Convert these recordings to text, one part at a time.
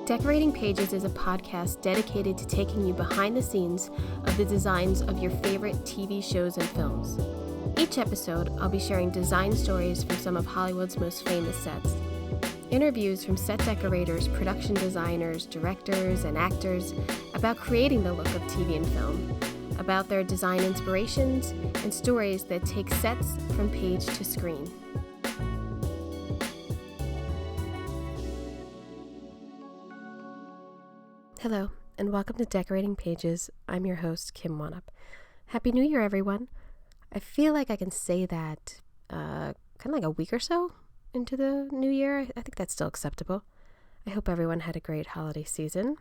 Decorating Pages is a podcast dedicated to taking you behind the scenes of the designs of your favorite TV shows and films. Each episode, I'll be sharing design stories from some of Hollywood's most famous sets. Interviews from set decorators, production designers, directors, and actors about creating the look of TV and film, about their design inspirations, and stories that take sets from page to screen. Hello, and welcome to Decorating Pages. I'm your host, Kim Wanup. Happy New Year, everyone. I feel like I can say that kind of like a week or so into the new year. I think that's still acceptable. I hope everyone had a great holiday season.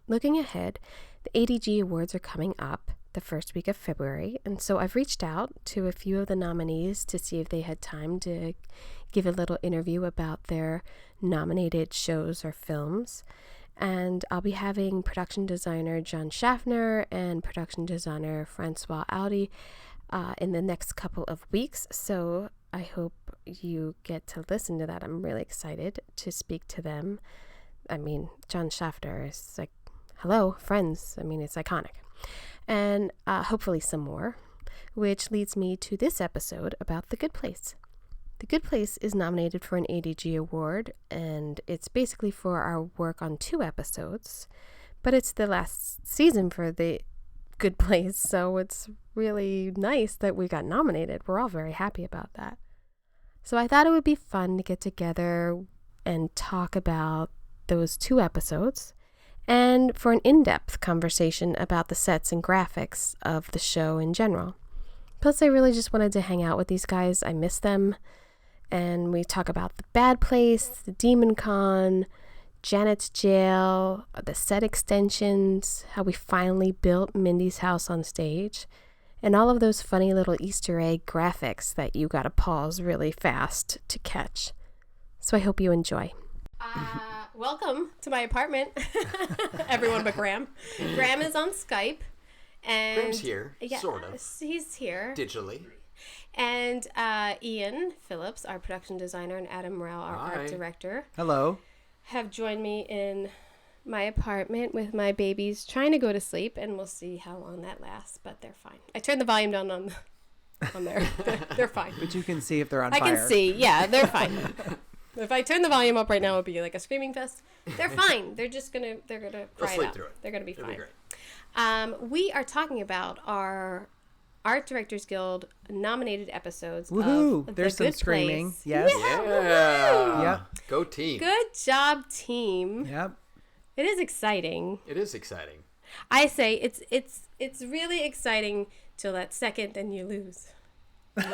Looking ahead, the ADG Awards are coming up the first week of February, and so I've reached out to a few of the nominees to see if they had time to give a little interview about their nominated shows or films. And I'll be having production designer John Schaffner and production designer Francois Audi in the next couple of weeks. So I hope you get to listen to that. I'm really excited to speak to them. I mean, John Schaffner is like, hello, friends. I mean, it's iconic. And hopefully some more, which leads me to this episode about The Good Place. The Good Place is nominated for an ADG award, and it's basically for our work on 2 episodes, but it's the last season for The Good Place, so it's really nice that we got nominated. We're all very happy about that. So I thought it would be fun to get together and talk about those 2 episodes, and for an in-depth conversation about the sets and graphics of the show in general. Plus, I really just wanted to hang out with these guys. I miss them. And we talk about the Bad Place, the Demon Con, Janet's Jail, the set extensions, how we finally built Mindys House on stage, and all of those funny little Easter egg graphics that you gotta pause really fast to catch. So I hope you enjoy. Welcome to my apartment. Everyone but Graham. Graham is on Skype. And Graham's here, sort of. He's here. Digitally. And Ian Phillips, our production designer, and Adam Rowe, our art director. Hello. Have joined me in my apartment with my babies trying to go to sleep, and we'll see how long that lasts, but they're fine. I turned the volume down on there. They're fine. But you can see if they're on fire. I can see. Yeah, they're fine. If I turn the volume up right now, it'll be like a screaming fest. They're fine. They're gonna cry it out. They're gonna be fine. Be we are talking about our Art Directors Guild nominated episodes Woohoo! Of There's The some Good screaming. Place. Yes. Yeah. Yep. Go team. Good job, team. Yep. It is exciting. It is exciting. I say it's really exciting till that second and you lose. Yeah,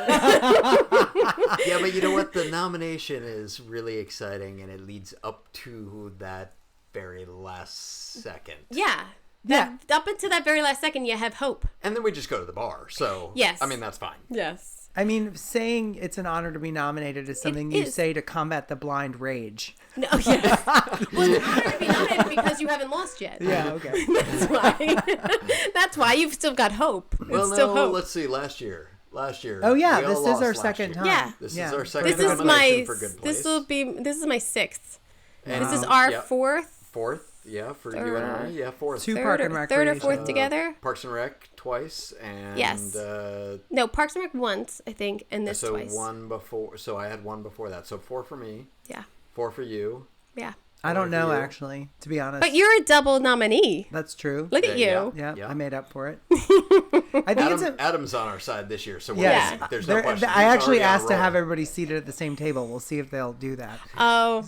but you know what? The nomination is really exciting, and it leads up to that very last second. Yeah. Up until that very last second, you have hope. And then we just go to the bar. So, yes. I mean, that's fine. Yes. I mean, saying it's an honor to be nominated is something you say to combat the blind rage. No, yes. Well, it's an honor to be nominated because you haven't lost yet. Yeah, okay. That's why. That's why you've still got hope. Well, still hope. Let's see. Last year. Oh yeah, this is our second time. Yeah. This is our second nomination for Good Place. This is my 6th. And this is our 4th. 4th, yeah, for you and I. Yeah, 4th. 2 Park and Recreation. 3rd or 4th together. Parks and Rec twice, and yes. No, Parks and Rec once, I think, and this twice. So one before. So I had one before that. So 4 for me. Yeah. 4 for you. Yeah. I don't know, actually, to be honest. But you're a double nominee. That's true. Look at you. Yeah, I made up for it. I think Adam's on our side this year, so there's no question. I actually asked to have everybody seated at the same table. We'll see if they'll do that. Oh.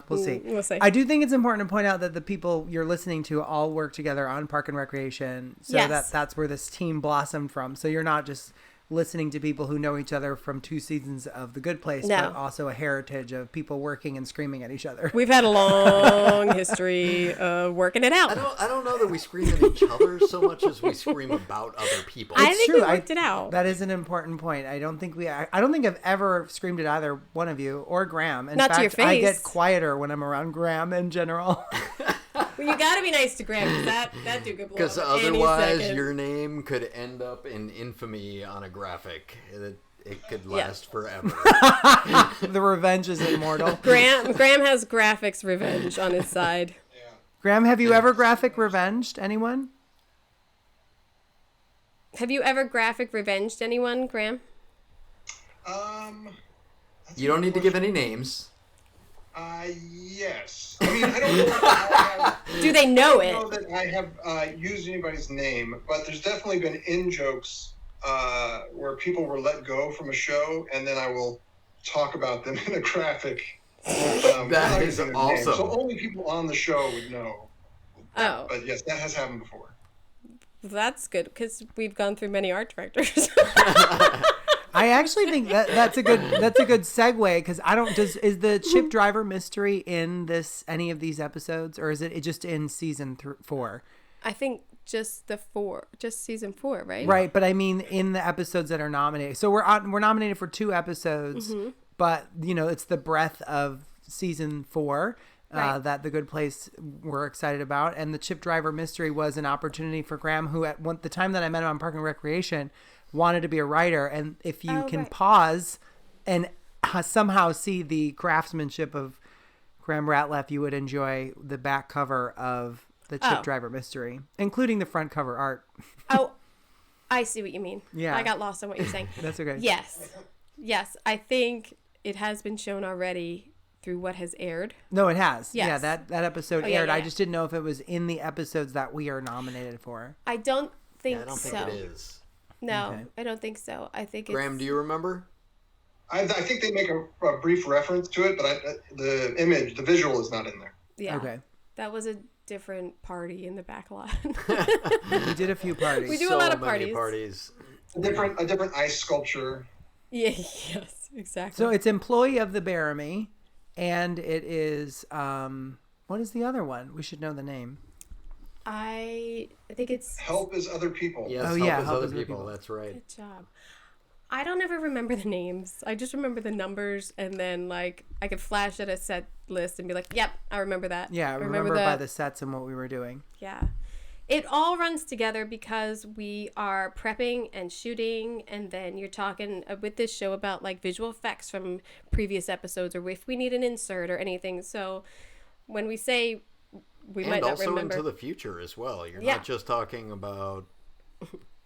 We'll see. We'll see. I do think it's important to point out that the people you're listening to all work together on Park and Recreation, so that's where this team blossomed from. So you're not just listening to people who know each other from 2 seasons of The Good Place, but also a heritage of people working and screaming at each other. We've had a long history of working it out. I don't know that we scream at each other so much as we scream about other people. I think we worked it out. That is an important point. I don't think I've ever screamed at either one of you or Graham. In Not fact, to your face. I get quieter when I'm around Graham in general. Well, you got to be nice to Graham because that dude could blow up Because otherwise your name could end up in infamy on a graphic. it could last forever. The revenge is immortal. Graham has graphics revenge on his side. Yeah. Graham, have you ever graphic revenged anyone? Have you ever graphic revenged anyone, Graham? You don't need to give any names. Yes. I mean, I don't know if I have, Do they know I don't know it? that I have used anybody's name, but there's definitely been in-jokes where people were let go from a show, and then I will talk about them in a graphic. That is awesome. So only people on the show would know. Oh, But yes, that has happened before. that's good because we've gone through many art directors. I actually think that's a good segue because is the chip driver mystery in any of these episodes, or is it just in season 4? I think just season 4, right? Right, but I mean in the episodes that are nominated. So we're nominated for 2 episodes, but it's the breadth of season 4 Right. that The Good Place we're excited about, and the chip driver mystery was an opportunity for Graham, who at the time that I met him on Park and Recreation wanted to be a writer. And if you can pause and somehow see the craftsmanship of Graham Radcliff, you would enjoy the back cover of the chip driver mystery, including the front cover art. Oh, I see what you mean. Yeah. I got lost on what you're saying. That's okay. Yes. I think it has been shown already through what has aired. No, it has. Yes. Yeah, that episode yeah, aired. yeah, I yeah. just didn't know if it was in the episodes that we are nominated for. I don't think I don't so. think it is. No, Okay. I don't think so. I think it's... Graham, do you remember? I think they make a brief reference to it, but the visual is not in there. Yeah. Okay. That was a different party in the back lot. We did a few parties. We do a lot of many parties. A different ice sculpture. Yeah, yes, exactly. So it's Employee of the Bearimy, and it is what is the other one? We should know the name. I think it's... Help is other people. Yes, Oh, help yeah, is help other is other people. people. That's right. Good job. I don't ever remember the names. I just remember the numbers, and then like I could flash at a set list and be like, "Yep, I remember that." Yeah, I remember by the sets and what we were doing. Yeah, it all runs together because we are prepping and shooting, and then you're talking with this show about like visual effects from previous episodes, or if we need an insert or anything. So when we say we might And not also remember into the future as well. You're Yeah. not just talking about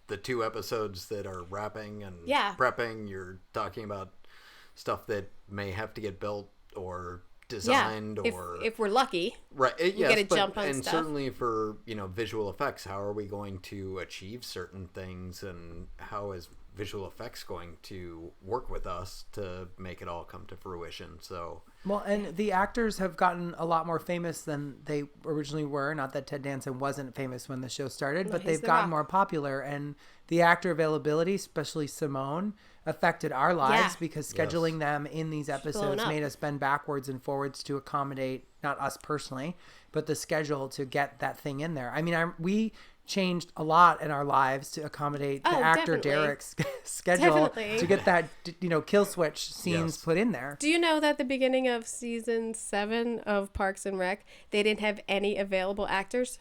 the 2 episodes that are wrapping and Yeah. prepping. You're talking about stuff that may have to get built or designed, or if we're lucky. right. Yes, get a but, jump on and stuff. certainly for visual effects, how are we going to achieve certain things, and how is visual effects going to work with us to make it all come to fruition? So Well, and the actors have gotten a lot more famous than they originally were. Not that Ted Danson wasn't famous when the show started, but he's they've The gotten Rock. more popular. And the actor availability, especially Simone, affected our lives Yeah. because Yes. scheduling them in these blown episodes up. made us bend backwards and forwards to accommodate, not us personally, but the schedule to get that thing in there. I mean, we changed a lot in our lives to accommodate the Oh, actor definitely. Derek's schedule Definitely. to get that, kill switch scenes Yes. put in there. Do you know that at the beginning of season 7 of Parks and Rec, they didn't have any available actors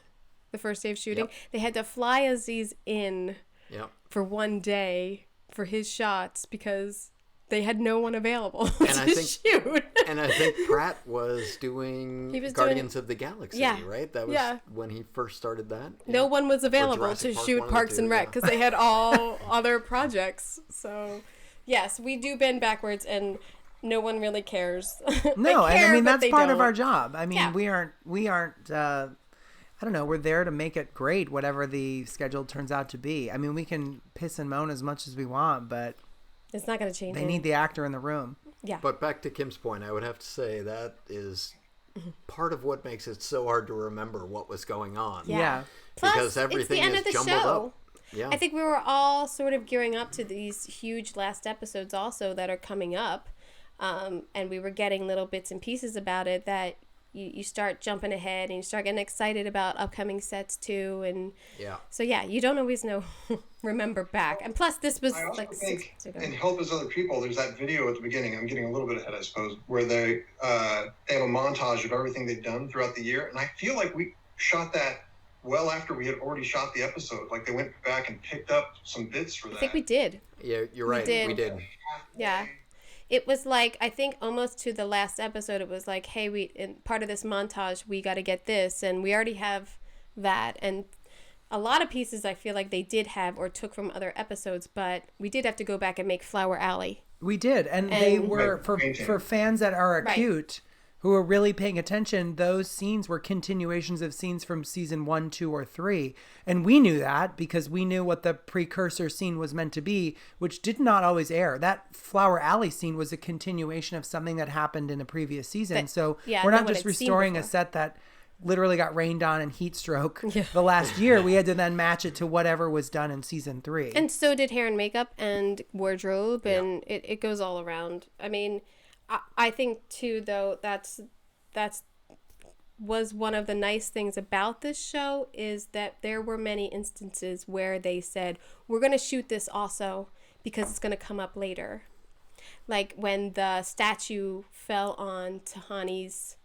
the first day of shooting? Yep. They had to fly Aziz in yeah. for one day for his shots because they had no one available And to I think- shoot. And I think Pratt was doing He was Guardians of the Galaxy, Yeah. right? That was Yeah. when he first started that. No one was available Jurassic to Park shoot 1 and Parks 2, and Rec yeah. because they had all other projects. So, yes, we do bend backwards and no one really cares. No, and I mean that's part of our job. job. I mean, Yeah. we aren't. I don't know. We're there to make it great, whatever the schedule turns out to be. I mean, we can piss and moan as much as we want, but It's not going to change they anything. need the actor in the room. Yeah. But back to Kim's point, I would have to say that is part of what makes it so hard to remember what was going on. Yeah. Plus, Because everything it's the end is of the jumbled show. up. Yeah. I think we were all sort of gearing up to these huge last episodes also that are coming up. And we were getting little bits and pieces about it that you start jumping ahead and you start getting excited about upcoming sets too. And yeah. so, yeah, you don't always know, remember back. And plus, this was I also like 6 think months ago. in Help as Other People, there's that video at the beginning. I'm getting a little bit ahead, I suppose, where they have a montage of everything they've done throughout the year. And I feel like we shot that well after we had already shot the episode. Like, they went back and picked up some bits for that. I think we did. Yeah, you're right. We did. Yeah. It was like, I think almost to the last episode, it was like, hey, in part of this montage, we got to get this, and we already have that. And a lot of pieces I feel like they did have or took from other episodes, but we did have to go back and make Flower Alley. We did, and they were, for fans that are acute, who are really paying attention, those scenes were continuations of scenes from season 1, 2, or 3. And we knew that because we knew what the precursor scene was meant to be, which did not always air. That Flower Alley scene was a continuation of something that happened in a previous season. We're not just restoring a set that literally got rained on and heat stroke the last year. We had to then match it to whatever was done in season 3. And so did hair and makeup and wardrobe, and it goes all around. I mean, I think too, though, that's was one of the nice things about this show, is that there were many instances where they said, we're going to shoot this also because it's going to come up later. Like when the statue fell on Tahani.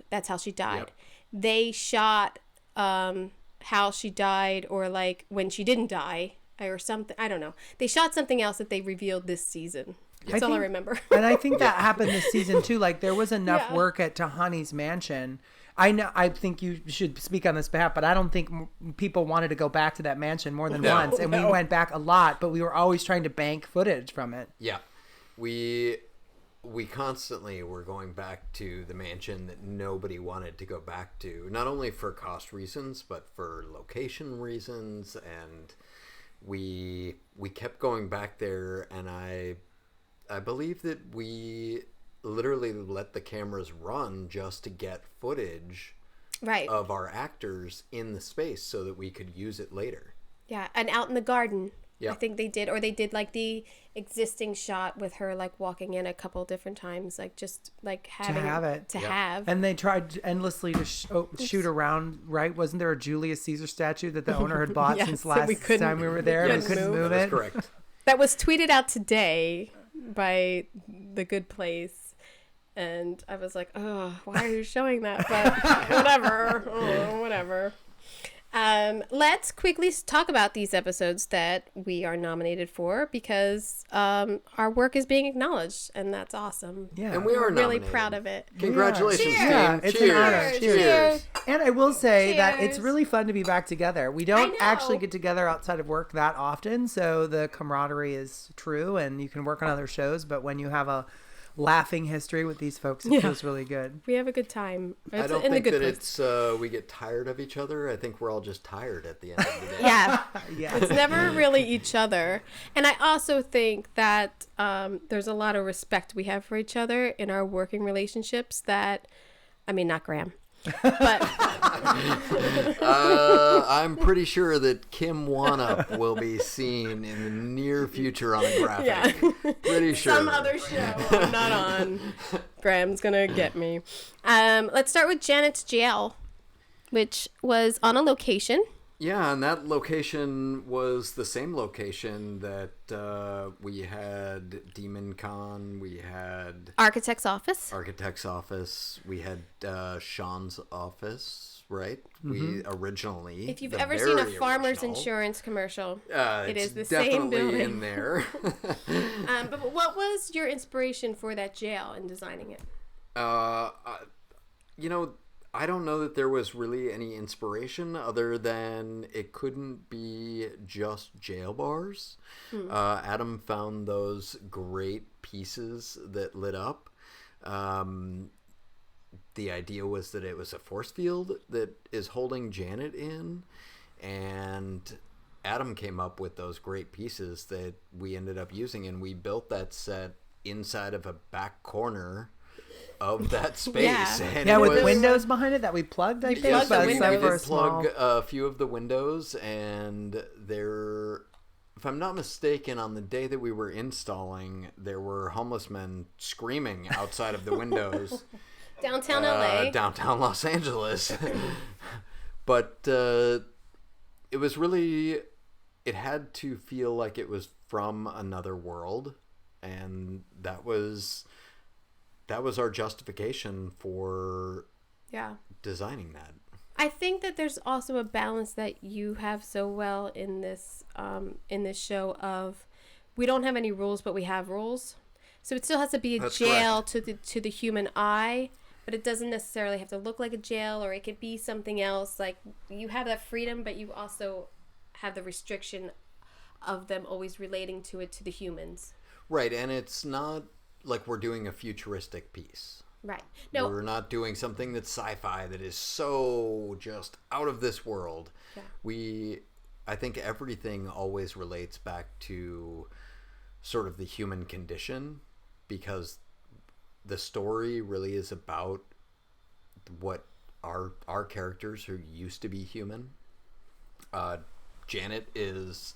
That's how she died. Yep. They shot how she died, or like when she didn't die or something. I don't know. They shot something else that they revealed this season. That's all I remember. And I think that happened this season too. Like there was enough work at Tahani's mansion. I think you should speak on this behalf, but I don't think people wanted to go back to that mansion more than once. And we went back a lot, but we were always trying to bank footage from it. Yeah. We constantly were going back to the mansion that nobody wanted to go back to, not only for cost reasons, but for location reasons. And we kept going back there, and I believe that we literally let the cameras run just to get footage of our actors in the space so that we could use it later. Yeah, and out in the garden. Yeah. I think they did, or they did like the existing shot with her like walking in a couple different times, like just like having to have. And they tried endlessly to shoot around, right? Wasn't there a Julius Caesar statue that the owner had bought since last time we were there? We couldn't move it. That's correct. That was tweeted out today by The Good Place, and I was like, oh, why are you showing that? But whatever. Let's quickly talk about these episodes that we are nominated for, because our work is being acknowledged, and that's awesome. Yeah, and we are really proud of it. Congratulations, team! Yeah, it's an honor. Cheers! And I will say that it's really fun to be back together. We don't actually get together outside of work that often, so the camaraderie is true, and you can work on other shows. But when you have a laughing history with these folks, it feels really good. We have a good time. I don't think that it's we get tired of each other. I think we're all just tired at the end of the day. Yeah. It's never really each other. And I also think that there's a lot of respect we have for each other in our working relationships that, I mean, not Graham, but I'm pretty sure that Kim Wanup will be seen in the near future on a graphic. Yeah. Pretty sure. Some other show I'm not on. Graham's gonna get me. Let's start with Janet's jail, which was on a location. Yeah, and that location was the same location that we had Demon Con, we had Architect's office, we had Sean's office, right? We originally, if you've ever seen a farmer's insurance commercial, it is the same building in there. But what was your inspiration for that jail and designing it? I don't know that there was really any inspiration other than it couldn't be just jail bars. Adam found those great pieces that lit up. The idea was that it was a force field that is holding Janet in, and Adam came up with those great pieces that we ended up using, and we built that set inside of a back corner of that space. With windows behind it that we plugged. We did plug a few of the windows, and there, if I'm not mistaken, on the day that we were installing, there were homeless men screaming outside of the windows. Downtown LA. Downtown Los Angeles. But it was really, it had to feel like it was from another world, and that was our justification for designing that. I think that there's also a balance that you have so well in this show of we don't have any rules, but we have rules. So it still has to be a jail to the human eye, but it doesn't necessarily have to look like a jail, or it could be something else. Like, you have that freedom, but you also have the restriction of them always relating to the humans. Right, and it's not like we're doing a futuristic piece. Right. No, we're not doing something that's sci-fi that is so just out of this world. Yeah. I think everything always relates back to sort of the human condition, because the story really is about what our characters who used to be human. Janet is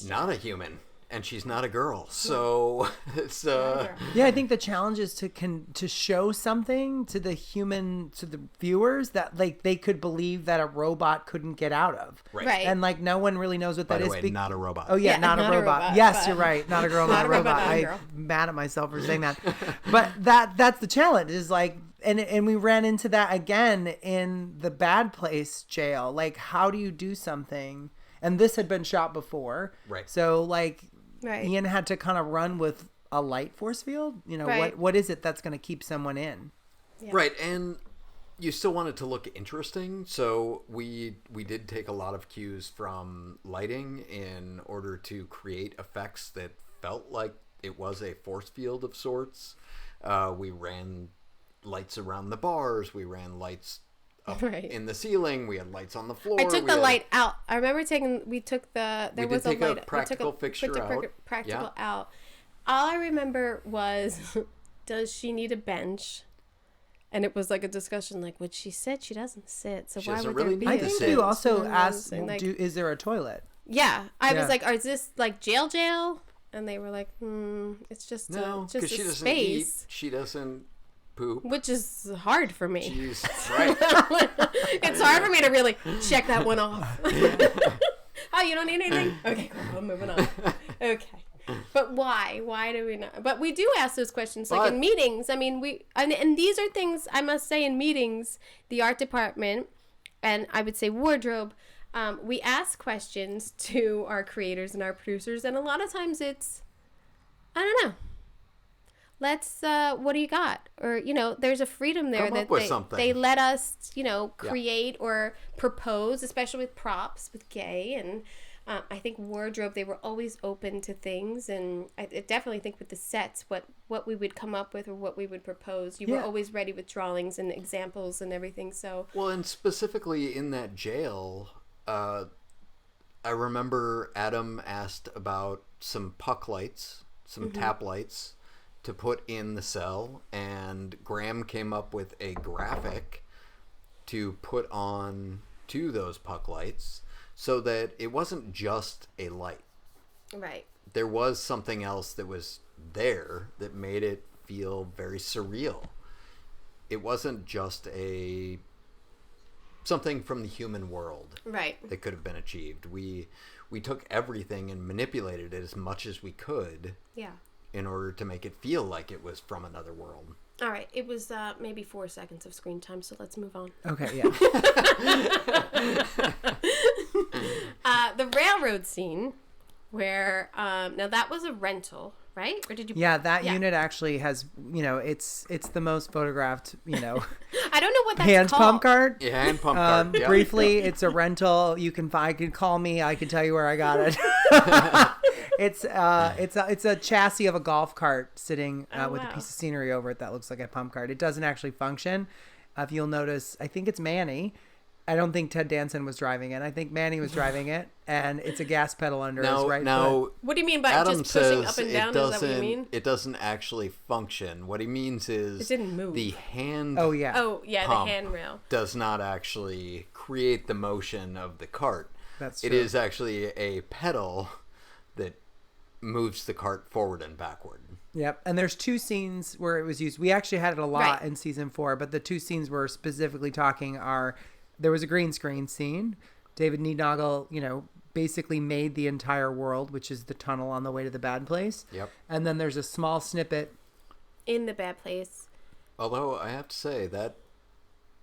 not a human. And she's not a girl, so it's yeah. I think the challenge is to show something to the viewers that like they could believe that a robot couldn't get out of, right? And like no one really knows what that is. By the way, not a robot. Oh yeah, not a robot. Yes, you're right. Not a girl, not a robot. I'm mad at myself for saying that, but that's the challenge. Is like, and we ran into that again in the Bad Place jail. Like, how do you do something? And this had been shot before, right? So like. Right. Ian had to kind of run with a light force field. You know, right. what is it that's going to keep someone in? Yeah. Right, and you still want it to look interesting, so we did take a lot of cues from lighting in order to create effects that felt like it was a force field of sorts. We ran lights around the bars. We ran lights up in the ceiling. We had lights on the floor. I took the light out. I remember we took the practical fixture out. All I remember was, does she need a bench? And it was like a discussion, like, would she sit? She doesn't sit, so why would there be? I think you also asked, is there a toilet? Yeah, I was like, is this like jail? And they were like, it's just no, just she a doesn't space. Eat. She doesn't poop, which is hard for me. Jeez, right? It's hard for me to really check that one off. Oh, you don't need anything? Okay, cool. I'm moving on. Okay. But why? Why do we not? But we do ask those questions, like in meetings. I mean, and these are things, I must say, in meetings, the art department, and I would say wardrobe, we ask questions to our creators and our producers, and a lot of times it's, I don't know. Let's, what do you got? Or, there's a freedom there that they let us, create or propose, especially with props, with Gay. And I think wardrobe, they were always open to things. And I definitely think with the sets, what we would come up with or what we would propose, you were always ready with drawings and examples and everything. So, well, and specifically in that jail, I remember Adam asked about some puck lights, some tap lights, to put in the cell, and Graham came up with a graphic to put on to those puck lights so that it wasn't just a light. Right. There was something else that was there that made it feel very surreal. It wasn't just something from the human world. Right. That could have been achieved. We took everything and manipulated it as much as we could. Yeah. In order to make it feel like it was from another world. All right. It was maybe 4 seconds of screen time, so let's move on. Okay, yeah. The railroad scene where, now that was a rental, right? Or did you? Yeah, that unit actually has, it's the most photographed, I don't know what that's hand called. pump cart. Yeah, hand pump cart. Yeah. Briefly, it's a rental. You can call me. I can tell you where I got it. It's a chassis of a golf cart sitting with a piece of scenery over it that looks like a pump cart. It doesn't actually function. If you'll notice, I think it's Manny. I don't think Ted Danson was driving it. I think Manny was driving it, and it's a gas pedal under his right foot. What do you mean by Adam just pushing up and down? Is that what you mean? It doesn't actually function. What he means is it didn't move. The hand the handrail does not actually create the motion of the cart. That's true. It is actually a pedal that moves the cart forward and backward. Yep. And there's 2 scenes where it was used. We actually had it a lot in season 4, but the 2 scenes we're specifically talking are, there was a green screen scene. David Niednagel, basically made the entire world, which is the tunnel on the way to the Bad Place. Yep. And then there's a small snippet in the Bad Place. Although I have to say that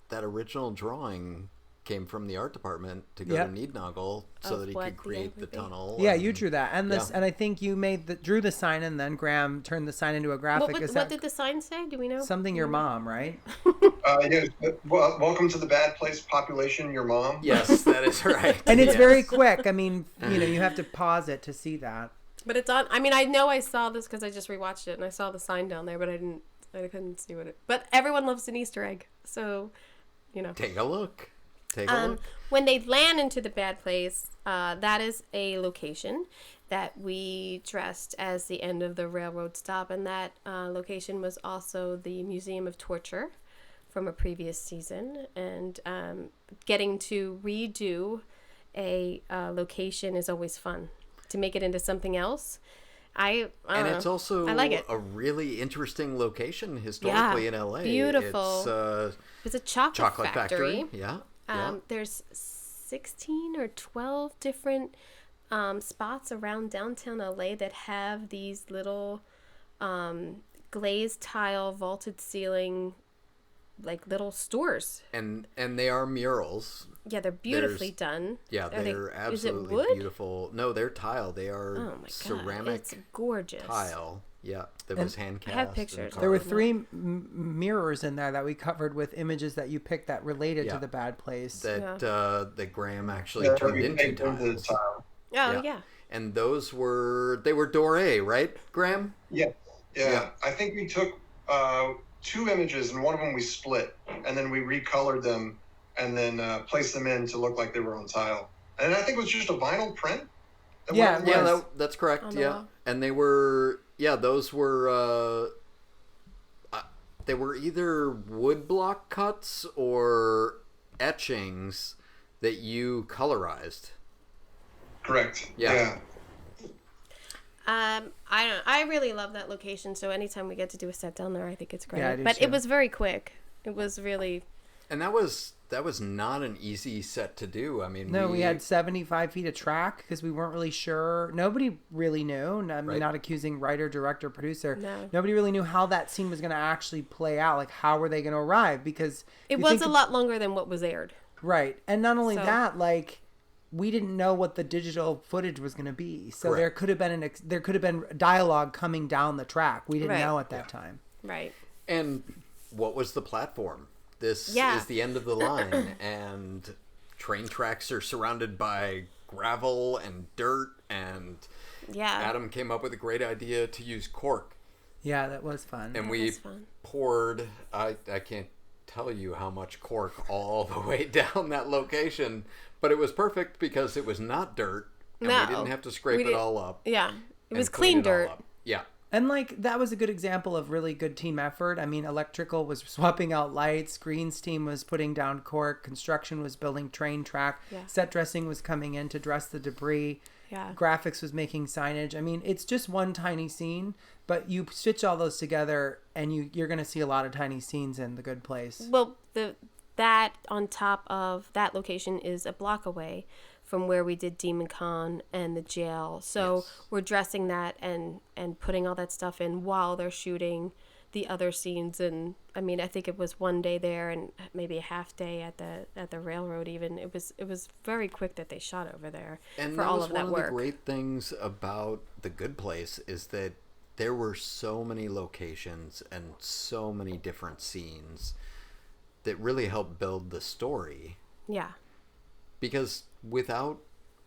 that original drawing came from the art department to go to Neednoggle so that he could create the tunnel. Yeah, you drew that, and and I think you drew the sign, and then Graham turned the sign into a graphic. What did the sign say? Do we know? Something your mom, right? Yes. Welcome to the bad place population, your mom. Yes, that is right. And it's very quick. I mean, you have to pause it to see that. But it's on. I mean, I know I saw this because I just rewatched it and I saw the sign down there, but I couldn't see what it. But everyone loves an Easter egg, so Take a look. Take a look. When they land into the bad place, that is a location that we dressed as the end of the railroad stop, and that location was also the Museum of Torture from a previous season. And getting to redo a location is always fun. To make it into something else, and it's also I like it. A really interesting location historically in LA. Beautiful. It's a chocolate factory. Yeah. There's 16 or 12 different spots around downtown LA that have these little glazed tile, vaulted ceiling, like little stores. And they are murals. Yeah, they're beautifully done. Yeah, they're absolutely is it wood? Beautiful. No, they're tile. They are ceramic. It's gorgeous. Tile. Yeah, that was hand cast. I have pictures. There were 3 mirrors in there that we covered with images that you picked that related to the bad place. That Graham actually turned into tiles. Oh yeah. And those were doré, right, Graham? Yeah. I think we took 2 images, and one of them we split, and then we recolored them, and then placed them in to look like they were on tile. And I think it was just a vinyl print. That's correct. Yeah, and they were those were they were either wood block cuts or etchings that you colorized. Correct. Yeah. I really love that location, so anytime we get to do a set down there, I think it's great. Yeah, I do but too. it was very quick. It was really. And that was not an easy set to do. I mean, we had 75 feet of track because we weren't really sure. Nobody really knew. I mean, not accusing writer, director, producer. No. Nobody really knew how that scene was going to actually play out. Like, how were they going to arrive? Because it was a lot longer than what was aired. Right. And not only that, like, we didn't know what the digital footage was going to be. So there could have been dialogue coming down the track. We didn't know at that time. Right. And what was the platform? This is the end of the line, and train tracks are surrounded by gravel and dirt, and Adam came up with a great idea to use cork. Yeah, that was fun. And we poured, I can't tell you how much cork all the way down that location, but it was perfect because it was not dirt, and we didn't have to scrape it all up. Yeah, it was clean dirt. Yeah. And, like, that was a good example of really good team effort. I mean, electrical was swapping out lights. Green's team was putting down cork. Construction was building train track. Yeah. Set dressing was coming in to dress the debris. Yeah. Graphics was making signage. I mean, it's just one tiny scene, but you stitch all those together, and you're going to see a lot of tiny scenes in The Good Place. Well, that on top of that location is a block away from where we did Demon Con and the jail. So we're dressing that and putting all that stuff in while they're shooting the other scenes. And I mean, I think it was one day there and maybe a half day at the railroad even. It was very quick that they shot over there for all of that work. And that was one of the great things about The Good Place is that there were so many locations and so many different scenes that really helped build the story. Yeah. Because without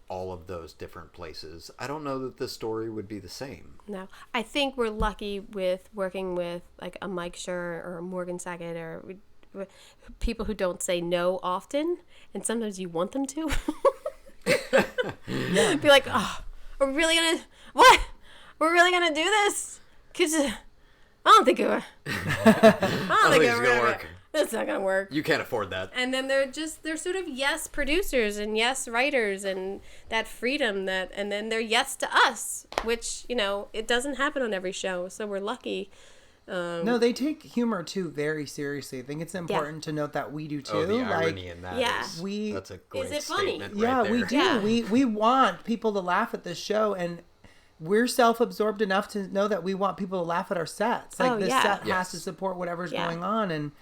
all of those different places, I don't know that the story would be the same. No. I think we're lucky with working with like a Mike Schur or a Morgan Sackett or people who don't say no often, and sometimes you want them to. Be like, oh, we're really gonna do this? 'Cause I don't think it's gonna work. That's not gonna work. You can't afford that. And then they're sort of yes producers and yes writers and that freedom and then they're yes to us, which it doesn't happen on every show, so we're lucky. No, they take humor too very seriously. I think it's important to note that we do too. Oh, the irony in that that's a great is it funny? statement. Yeah, right there. we do. Yeah. We want people to laugh at this show, and we're self-absorbed enough to know that we want people to laugh at our sets. Like this set has to support whatever's going on, and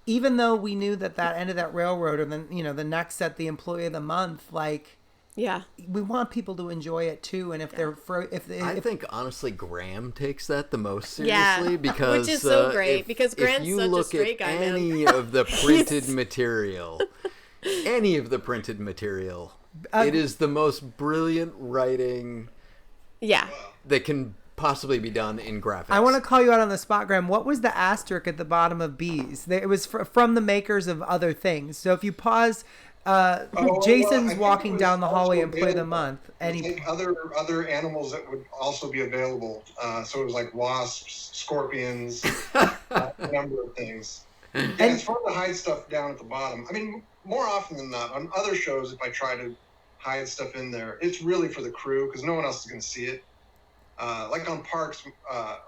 even though we knew that ended at Railroad, or then, you know, the next set, the Employee of the Month, like, yeah, we want people to enjoy it too. And if I think honestly, Graham takes that the most seriously, because which is so great, because Grant's such a straight guy, man. Any of the printed material, it is the most brilliant writing. Yeah. That can possibly be done in graphics. I want to call you out on the spot, Graham. What was the asterisk at the bottom of Bees? It was from the makers of other things. So if you pause, Jason's walking down the hallway and Play the Month. And he other animals that would also be available. So it was like wasps, scorpions, a number of things. Yeah, it's fun to hide stuff down at the bottom. I mean, more often than not, on other shows, if I try to hide stuff in there, it's really for the crew, because no one else is going to see it. Like on Parks,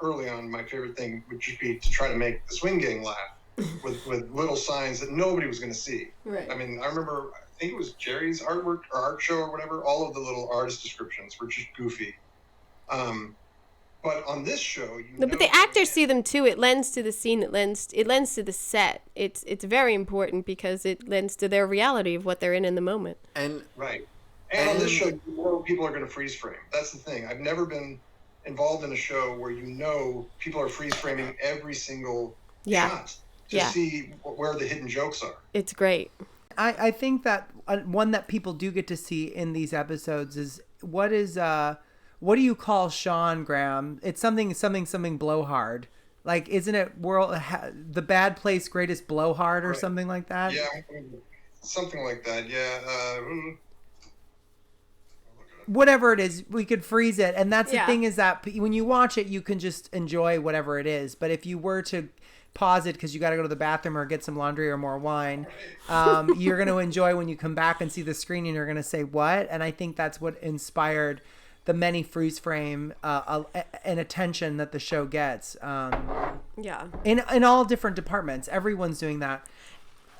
early on, my favorite thing would just be to try to make the swing gang laugh with little signs that nobody was going to see. Right. I mean, I remember, I think it was Jerry's artwork or art show or whatever, all of the little artist descriptions were just goofy. But on this show, but the actors see them too. It lends to the scene. It lends to the set. It's very important because it lends to their reality of what they're in the moment. And on this show, you know people are going to freeze frame. That's the thing. I've never been involved in a show where you know people are freeze framing every single shot to see where the hidden jokes are. It's great. I think that one that people do get to see in these episodes is what do you call Sean, Graham? It's something blowhard. Like, isn't it the Bad Place Greatest Blowhard or something like that? Yeah, something like that. Yeah. Whatever it is, we could freeze it. And that's the thing, is that when you watch it, you can just enjoy whatever it is. But if you were to pause it because you got to go to the bathroom or get some laundry or more wine, you're going to enjoy when you come back and see the screen and you're going to say, what? And I think that's what inspired the many freeze frame and attention that the show gets. In all different departments, everyone's doing that.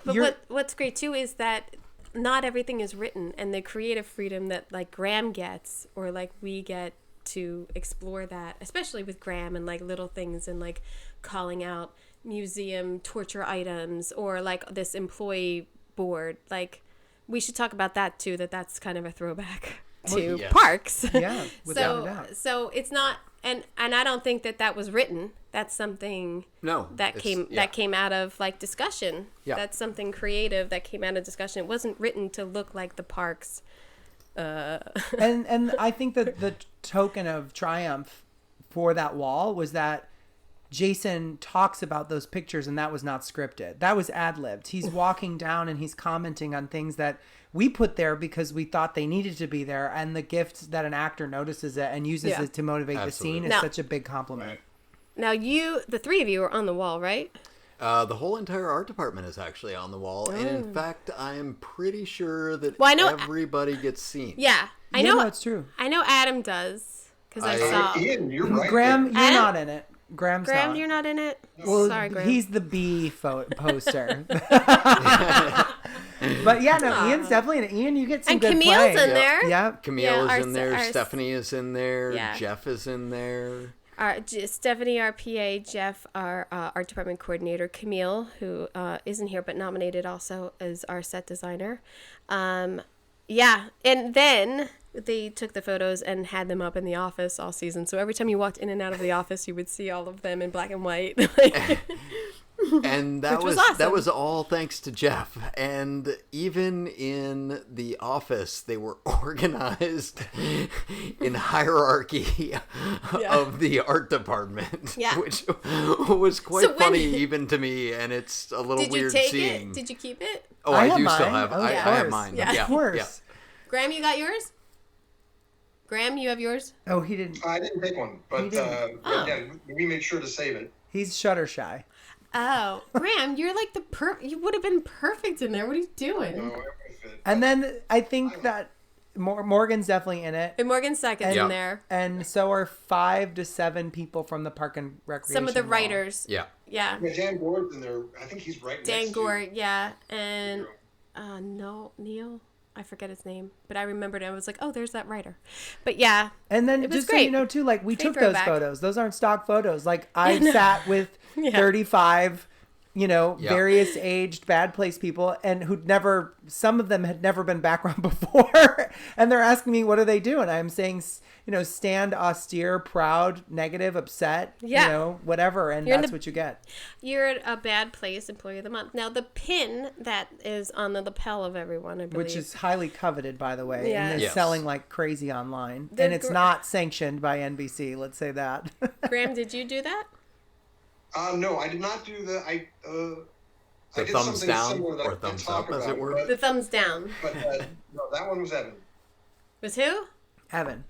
But what's great too is that not everything is written, and the creative freedom that like Graham gets, or like we get to explore that, especially with Graham, and like little things and like calling out museum torture items or like this employee board. Like, we should talk about that too, that's kind of a throwback to Parks. Yeah, without a doubt. So it's not, and I don't think that was written. That's something that came out of like discussion. Yeah. That's something creative that came out of discussion. It wasn't written to look like the Parks. And I think that the token of triumph for that wall was that Jason talks about those pictures, and that was not scripted. That was ad-libbed. He's walking down and he's commenting on things that we put there because we thought they needed to be there, and the gift that an actor notices it and uses it to motivate the scene is such a big compliment. Now the three of you are on the wall, right? The whole entire art department is actually on the wall, and in fact, I am pretty sure that everybody gets seen. Yeah, I know it's true. I know Adam does because I saw. Ian, you're right. Graham, you're not in it. Graham, you're not in it? Well, sorry, Graham. He's the B poster. But yeah, no, Ian's definitely in it. Ian, you get some good play. And Camille's in there. Yeah. Camille is in there. Stephanie is in there. Yeah. Jeff is in there. Stephanie, our PA, Jeff, our art department coordinator, Camille, who isn't here but nominated also as our set designer. Yeah, and then they took the photos and had them up in the office all season. So every time you walked in and out of the office, you would see all of them in black and white. And that was awesome. That was all thanks to Jeff. And even in the office, they were organized in hierarchy of the art department, which was quite funny even to me. And it's a little weird seeing. Did you keep it? Oh, I do still have. I have mine. Yeah, of course. Yeah. Graham, you got yours? Graham, you have yours? Oh, he didn't. I didn't take one, but we made sure to save it. He's shutter shy. Oh, Graham, you're like you would have been perfect in there. What are you doing? No, and then I think that Morgan's definitely in it. And Morgan's second in there. And so are 5 to 7 people from the Park and Recreation. Some of the writers. Yeah. Dan Gore's in there. I think he's right next to Dan Gore, and Neil. I forget his name, but I remembered it. I was like, oh, there's that writer. But yeah. And then just so you know too, like we took those photos. Those aren't stock photos. Like I sat with 35 various aged Bad Place people, and some of them had never been background before. And they're asking me, what do they do? And I'm saying, stand austere, proud, negative, upset, whatever. And that's what you get. You're a Bad Place Employee of the Month. Now, the pin that is on the lapel of everyone, I believe. Which is highly coveted, by the way. Yeah. And it's selling like crazy online. And it's not sanctioned by NBC, let's say that. Graham, did you do that? No, I did not do the. I did thumbs something down similar that or I thumbs did talk up, as about, it were? The thumbs down. But no, that one was Evan. Was who? Evan.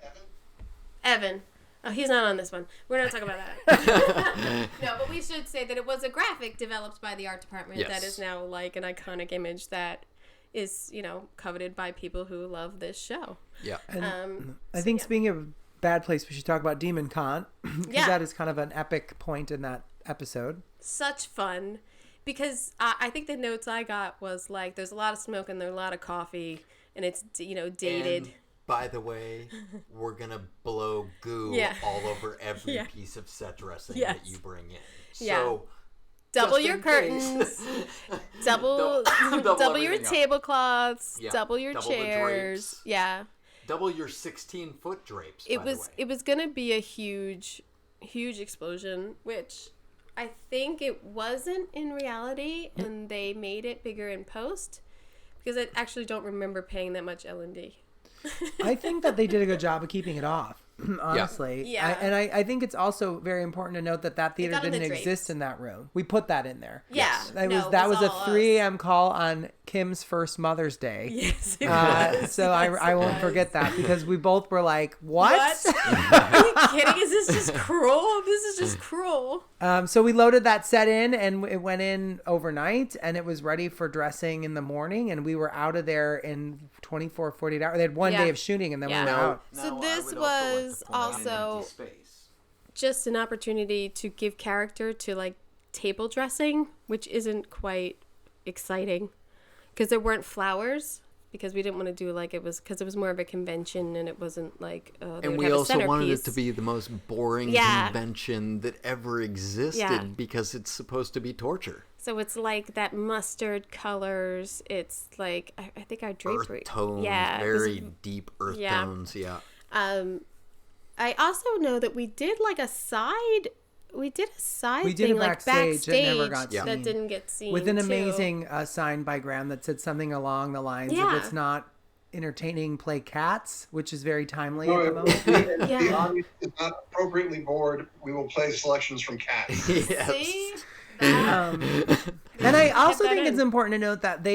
Evan. Oh, he's not on this one. We're not talking about that. No, but we should say that it was a graphic developed by the art department that is now like an iconic image that is, coveted by people who love this show. Yeah. I think speaking of Bad Place, we should talk about Demon Con, because that is kind of an epic point in that episode. Such fun, because I think the notes I got was like, there's a lot of smoke and there's a lot of coffee, and it's dated. And by the way, we're gonna blow goo all over every piece of set dressing that you bring in. So double your curtains, double your tablecloths, double your chairs, double your 16-foot drapes. It was gonna be a huge explosion, which I think it wasn't in reality, and they made it bigger in post, because I actually don't remember paying that much L&D. I think that they did a good job of keeping it off, honestly. Yeah. I think it's also very important to note that theater didn't exist in that room. We put that in there. Yeah. That was a 3 a.m. call on Kim's first Mother's Day. Yes, it was. So I won't forget that, because we both were like, what? Are you kidding? Is this just cruel? This is just cruel. So we loaded that set in, and it went in overnight, and it was ready for dressing in the morning, and we were out of there in 24, 48 hours. They had one day of shooting, and then we were out. So this was also just an opportunity to give character to like table dressing, which isn't quite exciting, because there weren't flowers, because we didn't want to do because it was more of a convention, and it wasn't like and we also wanted it to be the most boring convention that ever existed, because it's supposed to be torture. So it's like that mustard colors. It's like I think our drapery, earth tones, very deep earth tones. Yeah. I also know that we did like a side. We did a side thing, it like backstage that never got seen. That didn't get seen. With an amazing sign by Graham that said something along the lines of, it's not entertaining, play cats, which is very timely at the moment. If the audience is not appropriately bored, we will play selections from Cats. Yes. See? And I also think it's important to note that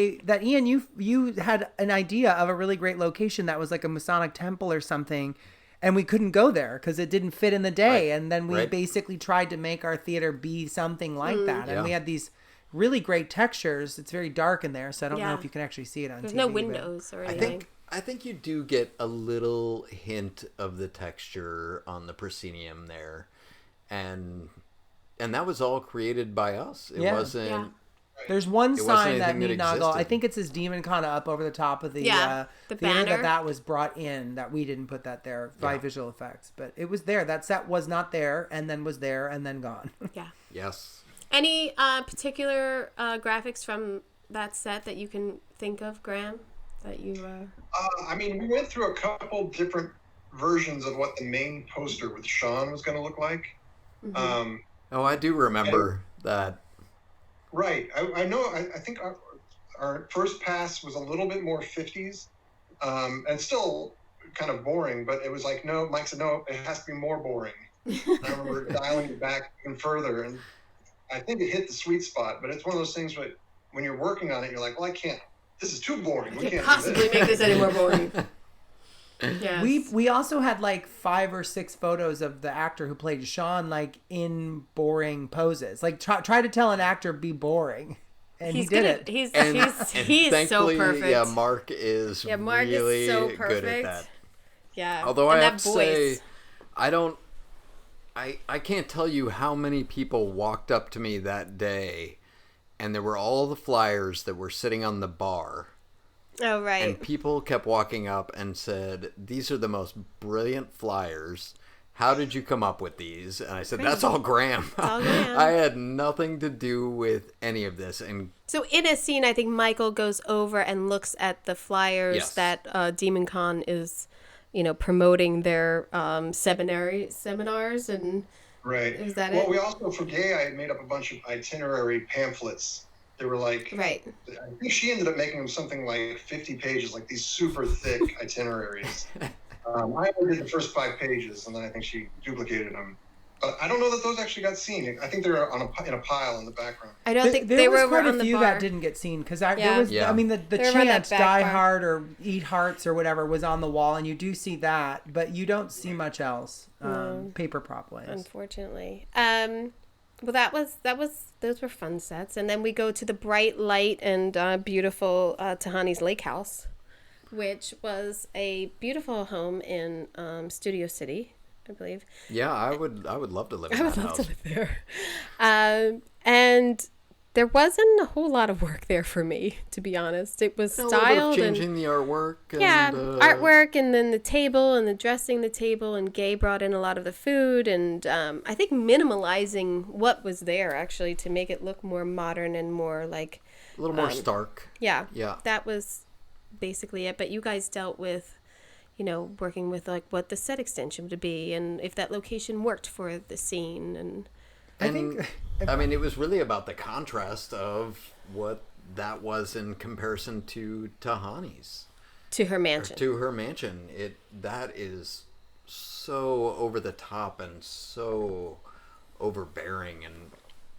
Ian, you had an idea of a really great location that was like a Masonic temple or something, and we couldn't go there because it didn't fit in the day. And then we basically tried to make our theater be something like that. And we had these really great textures. It's very dark in there, so I don't know if you can actually see it on TV. There's no windows or anything. I think you do get a little hint of the texture on the proscenium there. And that was all created by us. It wasn't... Yeah. There's one sign that need not go. I think it says Demon Con up over the top of the theater that was brought in, that we didn't put that there by visual effects. But it was there. That set was not there, and then was there, and then gone. Yeah. Yes. Any particular graphics from that set that you can think of, Graham? That you... I mean, we went through a couple different versions of what the main poster with Sean was going to look like. Mm-hmm. I do remember that. Right. I know. I think our first pass was a little bit more 50s, and still kind of boring, but it was like, no, Mike said, no, it has to be more boring. I remember dialing it back even further, and I think it hit the sweet spot, but it's one of those things where when you're working on it, you're like, well, I can't, this is too boring. We can't possibly make this any more boring. Yes. We also had like 5 or 6 photos of the actor who played Sean, like in boring poses. Like try to tell an actor be boring, and he did it. He's so perfect. Yeah, Mark is really so good at that. Yeah. Although I have to say, I can't tell you how many people walked up to me that day, and there were all the flyers that were sitting on the bar. Oh, right. And people kept walking up and said, these are the most brilliant flyers. how did you come up with these? And I said, that's all Graham. All Graham. I had nothing to do with any of this. And so in a scene, I think Michael goes over and looks at the flyers that Demon Con is, promoting their seminars and. Right. Is that well, it? We also, for Gay, I made up a bunch of itinerary pamphlets. They were like, right. I think she ended up making them something like 50 pages, like these super thick itineraries. I only did the first 5 pages, and then I think she duplicated them. But I don't know that those actually got seen. I think they're in a pile in the background. I don't think there they was were quite on a the few bar. that didn't get seen because there was. Yeah. I mean, the chant "Die bar. Hard" or "Eat Hearts" or whatever was on the wall, and you do see that, but you don't see much else. Paper prop wise, unfortunately. Well, those were fun sets, and then we go to the bright light and beautiful Tahani's Lake House, which was a beautiful home in Studio City, I believe. Yeah, I would love to live in I that would house. love to live there. And there wasn't a whole lot of work there for me, to be honest. It was A little bit styled of changing the artwork. And, artwork, and then the table and the dressing the table, and Gay brought in a lot of the food, and I think minimalizing what was there actually to make it look more modern and more like a little more stark. Yeah. Yeah. That was basically it. But you guys dealt with, working with like what the set extension would be and if that location worked for the scene. And I think, it was really about the contrast of what that was in comparison to Tahani's. To her mansion. That is so over the top and so overbearing and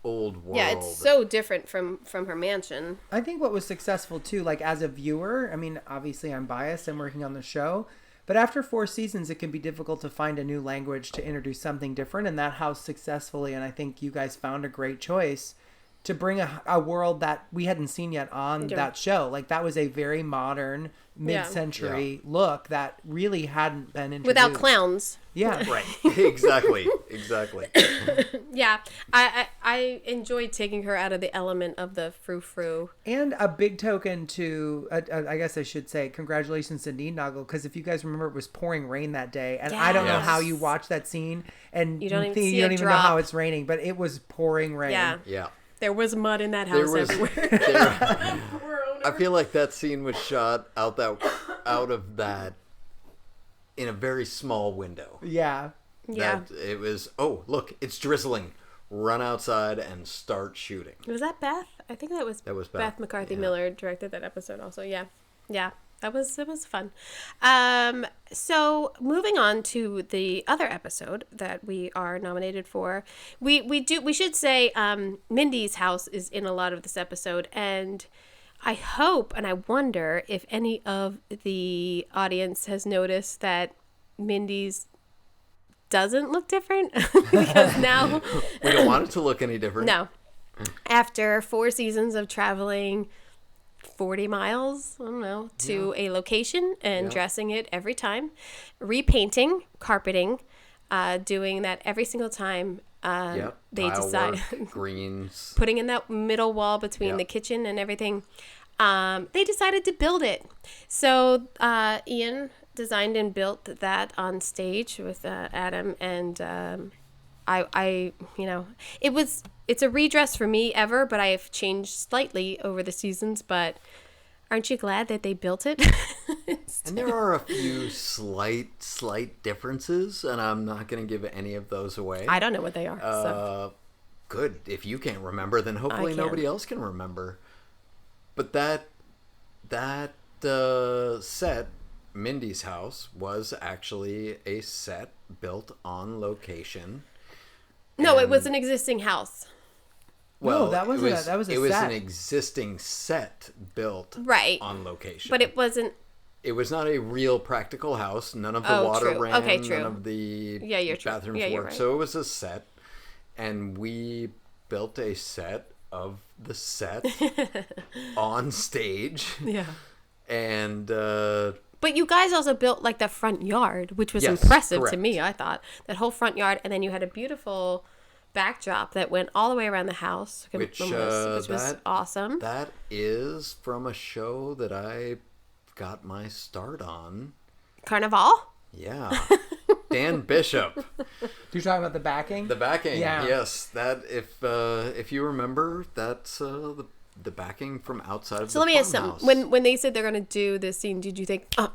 old world. Yeah, it's so different from her mansion. I think what was successful too, like as a viewer, I mean, obviously I'm biased, I'm working on the show, but after 4 seasons, it can be difficult to find a new language to introduce something different, and that house successfully, and I think you guys found a great choice to bring a world that we hadn't seen yet on that show. Like, that was a very modern, mid-century look that really hadn't been introduced. Without clowns. Yeah. Right. Exactly. Yeah. I enjoyed taking her out of the element of the frou-frou. And a big token to, I guess I should say, congratulations to Noggle, because if you guys remember, it was pouring rain that day. And I don't know how you watch that scene and you don't even know how it's raining, but it was pouring rain. Yeah. There was mud in that house everywhere. I feel like that scene was shot out of that in a very small window. Yeah. It was, oh, look, it's drizzling. Run outside and start shooting. Was that Beth? I think that was Beth McCarthy Miller directed that episode also. Yeah. It was fun. So moving on to the other episode that we are nominated for, we should say Mindys House is in a lot of this episode, and I hope and I wonder if any of the audience has noticed that Mindys doesn't look different because now we don't want it to look any different. No, after 4 seasons of traveling 40 miles, I don't know, to a location and dressing it every time, repainting, carpeting, doing that every single time. They decide greens, putting in that middle wall between the kitchen and everything. They decided to build it. So Ian designed and built that on stage with Adam, and it's a redress for me ever, but I have changed slightly over the seasons. But aren't you glad that they built it? And there are a few slight differences, and I'm not going to give any of those away. I don't know what they are. So. Good. If you can't remember, then hopefully nobody else can remember. But that set, Mindys House, was actually a set built on location. No, it was an existing house. Well, no, that was a set. It was an existing set built on location. But it wasn't. It was not a real practical house. None of the water ran. Okay, true. None of the bathrooms worked. Right. So it was a set. And we built a set of the set on stage. Yeah. And... but you guys also built like the front yard, which was impressive to me, I thought. That whole front yard. And then you had a beautiful backdrop that went all the way around the house, which was awesome. That is from a show that I got my start on. Carnival? Yeah. Dan Bishop. You're talking about the backing? The backing, Yeah. yes. That if you remember, that's the backing from outside of So the let me ask farmhouse. something. When they said they're going to do this scene, did you think, the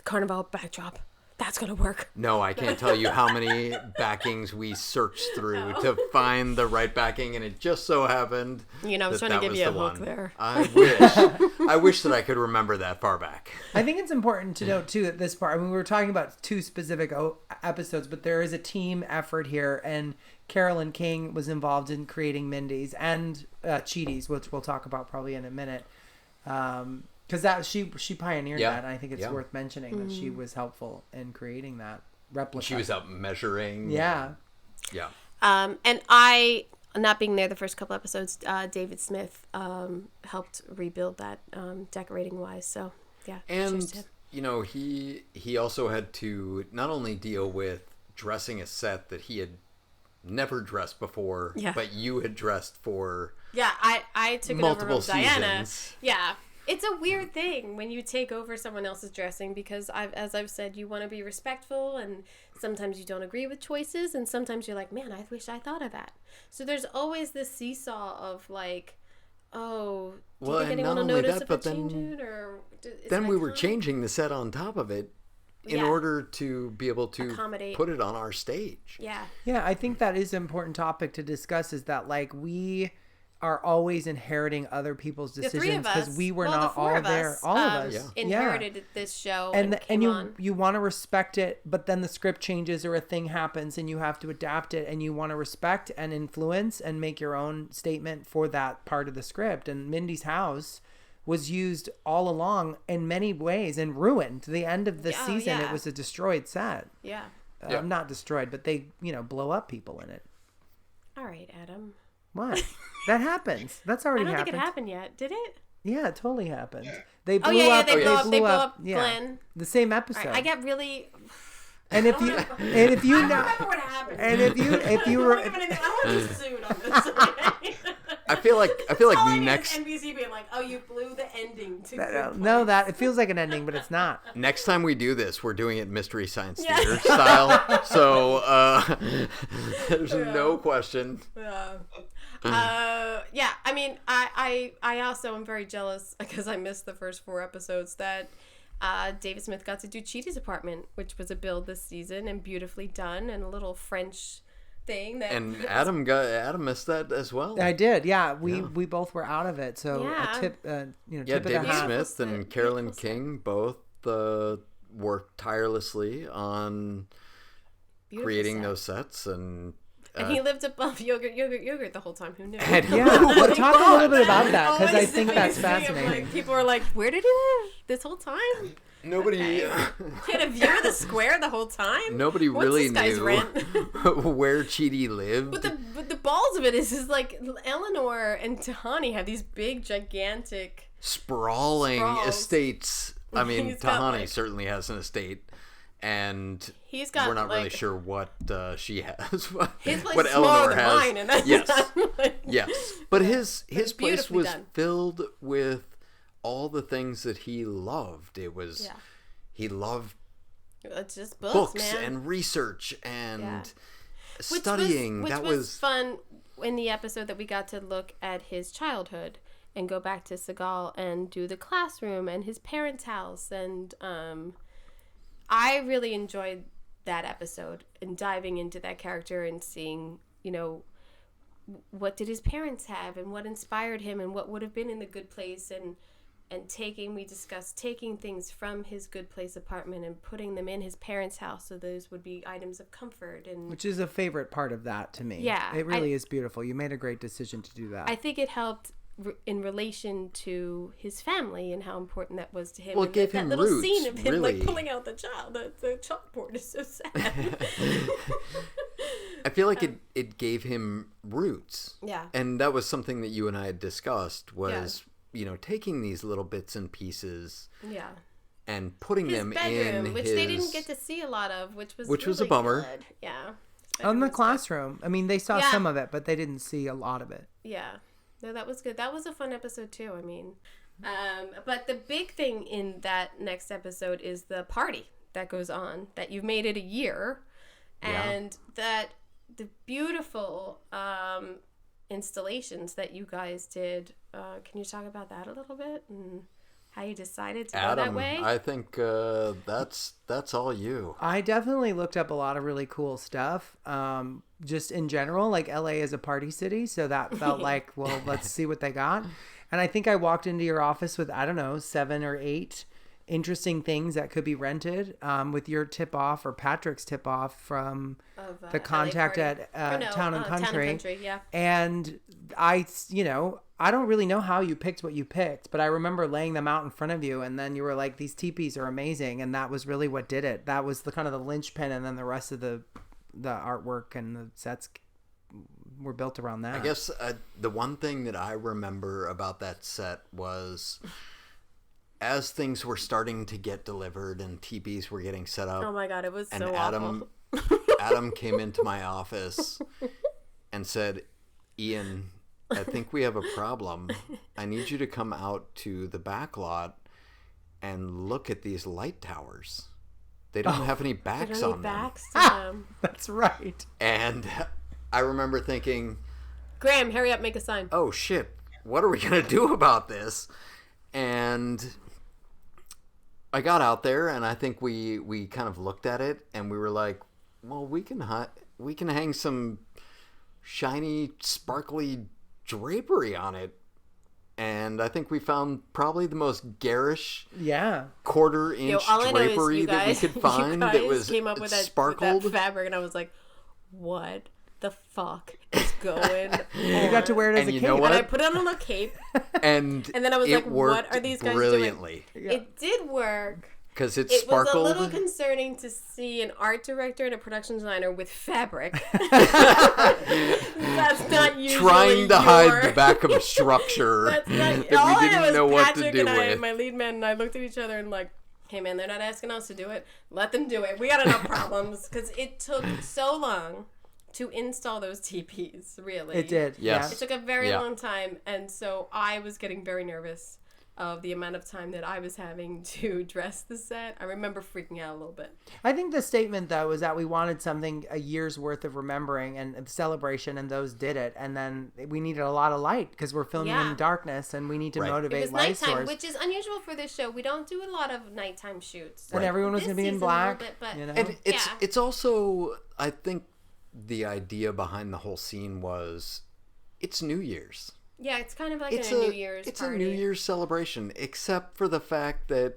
carnival backdrop, that's going to work? No, I can't tell you how many backings we searched through to find the right backing, and it just so happened I was trying to give you a hook there. I wish that I could remember that far back. I think it's important to note, too, that this part, we were talking about 2 specific episodes, but there is a team effort here, and Carolyn King was involved in creating Mindys and Cheetahs, which we'll talk about probably in a minute. Because that she pioneered that, and I think it's worth mentioning that she was helpful in creating that replica. She was out measuring. Yeah. Yeah. And I, not being there the first couple episodes, David Smith helped rebuild that decorating wise. So yeah. And he also had to not only deal with dressing a set that he had never dressed before, but you had dressed for I took it multiple over from Diana. seasons. Yeah. It's a weird thing when you take over someone else's dressing because, as I've said, you want to be respectful, and sometimes you don't agree with choices, and sometimes you're like, man, I wish I thought of that. So there's always this seesaw of like, do you think anyone will notice if I change it? Or then we were changing the set on top of it in order to be able to accommodate, put it on our stage. Yeah. Yeah, I think that is an important topic to discuss, is that like we are always inheriting other people's decisions because we were not all there. All of us inherited this show, and you want to respect it, but then the script changes or a thing happens and you have to adapt it, and you want to respect and influence and make your own statement for that part of the script. And Mindys House was used all along in many ways and ruined. To the end of the season, it was a destroyed set. Yeah. Not destroyed, but they blow up people in it. All right, Adam. What? That happens. That's already happened. I don't think it happened yet. Did it? Yeah, it totally happened. They blew up. They blew up. Glenn. The same episode. Right, I get really. And if you I remember what happened. And if you were, I want to be sued on this. I feel like next NBC being like, oh, you blew the ending to that it feels like an ending, but it's not. Next time we do this, we're doing it Mystery Science Theater style. So there's no question. I mean, I also am very jealous because I missed the first 4 episodes that David Smith got to do Cheetahs Apartment, which was a build this season and beautifully done, and a little French thing that. And Adam missed that as well. I did, yeah. We both were out of it, so a tip, tip of the David hat. Smith and Carolyn King both worked tirelessly on creating those sets, and he lived above yogurt the whole time. Who knew? Well, talk a little bit about that, because I think that's fascinating. People are like, where did he live this whole time? Nobody he had a view of the square the whole time. Nobody really knew where Cheetah lived. But the balls of it is like Eleanor and Tahani have these big, gigantic, sprawling estates. I mean, Tahani certainly has an estate. And we're not really sure what she has. His place what is Eleanor smaller than has. Mine, and that's yes. But his place was done. filled with all the things that he loved. It was he loved it's just books man. And research and studying. Which was fun in the episode that we got to look at his childhood and go back to Segals and do the classroom and his parents' house, and I really enjoyed that episode and diving into that character and seeing, what did his parents have and what inspired him and what would have been in the good place, and we discussed taking things from his good place apartment and putting them in his parents' house, so those would be items of comfort, and which is a favorite part of that to me. Yeah, it really is beautiful. You made a great decision to do that. I think it helped in relation to his family and how important that was to him. Well, it gave him roots. That little scene of him like pulling out the chalkboard is so sad. I feel like it gave him roots. Yeah. And that was something that you and I had discussed was, taking these little bits and pieces. Yeah. And putting them in which they didn't get to see a lot of, which was a bummer. Good. Yeah. On the classroom. I mean, they saw some of it, but they didn't see a lot of it. Yeah. No, that was good. That was a fun episode too. I mean, but the big thing in that next episode is the party that goes on, that you've made it a year, and that the beautiful installations that you guys did. Can you talk about that a little bit and how you decided to go that way? I think that's all you. I definitely looked up a lot of really cool stuff. Just in general, like LA is a party city, so that felt like, well, let's see what they got. And I think I walked into your office with, I don't know, 7 or 8 interesting things that could be rented, with your tip off or Patrick's tip off from the contact at Town and Country. And I don't really know how you picked what you picked, but I remember laying them out in front of you, and then you were like, these teepees are amazing, and that was really what did it. That was the kind of the linchpin, and then the rest of the artwork and the sets were built around that. I guess the one thing that I remember about that set was, as things were starting to get delivered and teepees were getting set up. Oh my God, it was and so awful. Adam came into my office and said, "Ian, I think we have a problem. I need you to come out to the back lot and look at these light towers. They don't have any backs on them." That's right. And I remember thinking, Graham, hurry up, make a sign. Oh shit, what are we going to do about this? And I got out there, and I think we kind of looked at it, and we were like, well, we can hang some shiny, sparkly drapery on it. And I think we found probably the most garish quarter-inch drapery that we could find that was came up with sparkled. That fabric, and I was like, what the fuck is going on? You got to wear it as a cape. Know what? And I put it on a little cape. And then I was like, what are these guys brilliantly. doing? Yeah. It did work. Because it sparkled. Was a little concerning to see an art director and a production designer with fabric. That's not usually trying to hide the back of a structure that we didn't know what to do with. My lead man and I looked at each other and like, hey man, they're not asking us to do it. Let them do it. We got enough problems, because it took so long to install those TPs. Really, it did. Yes, it took a very long time, and so I was getting very nervous of the amount of time that I was having to dress the set. I remember freaking out a little bit. I think the statement, though, was that we wanted something, a year's worth of remembering and celebration, and those did it. And then we needed a lot of light, because we're filming in darkness, and we need to motivate light source. It was nighttime, which is unusual for this show. We don't do a lot of nighttime shoots. And everyone was going to be in black. Bit, but, And it's also, I think, the idea behind the whole scene was, it's New Year's. Yeah, it's kind of like a New Year's It's party. a New Year's celebration, except for the fact that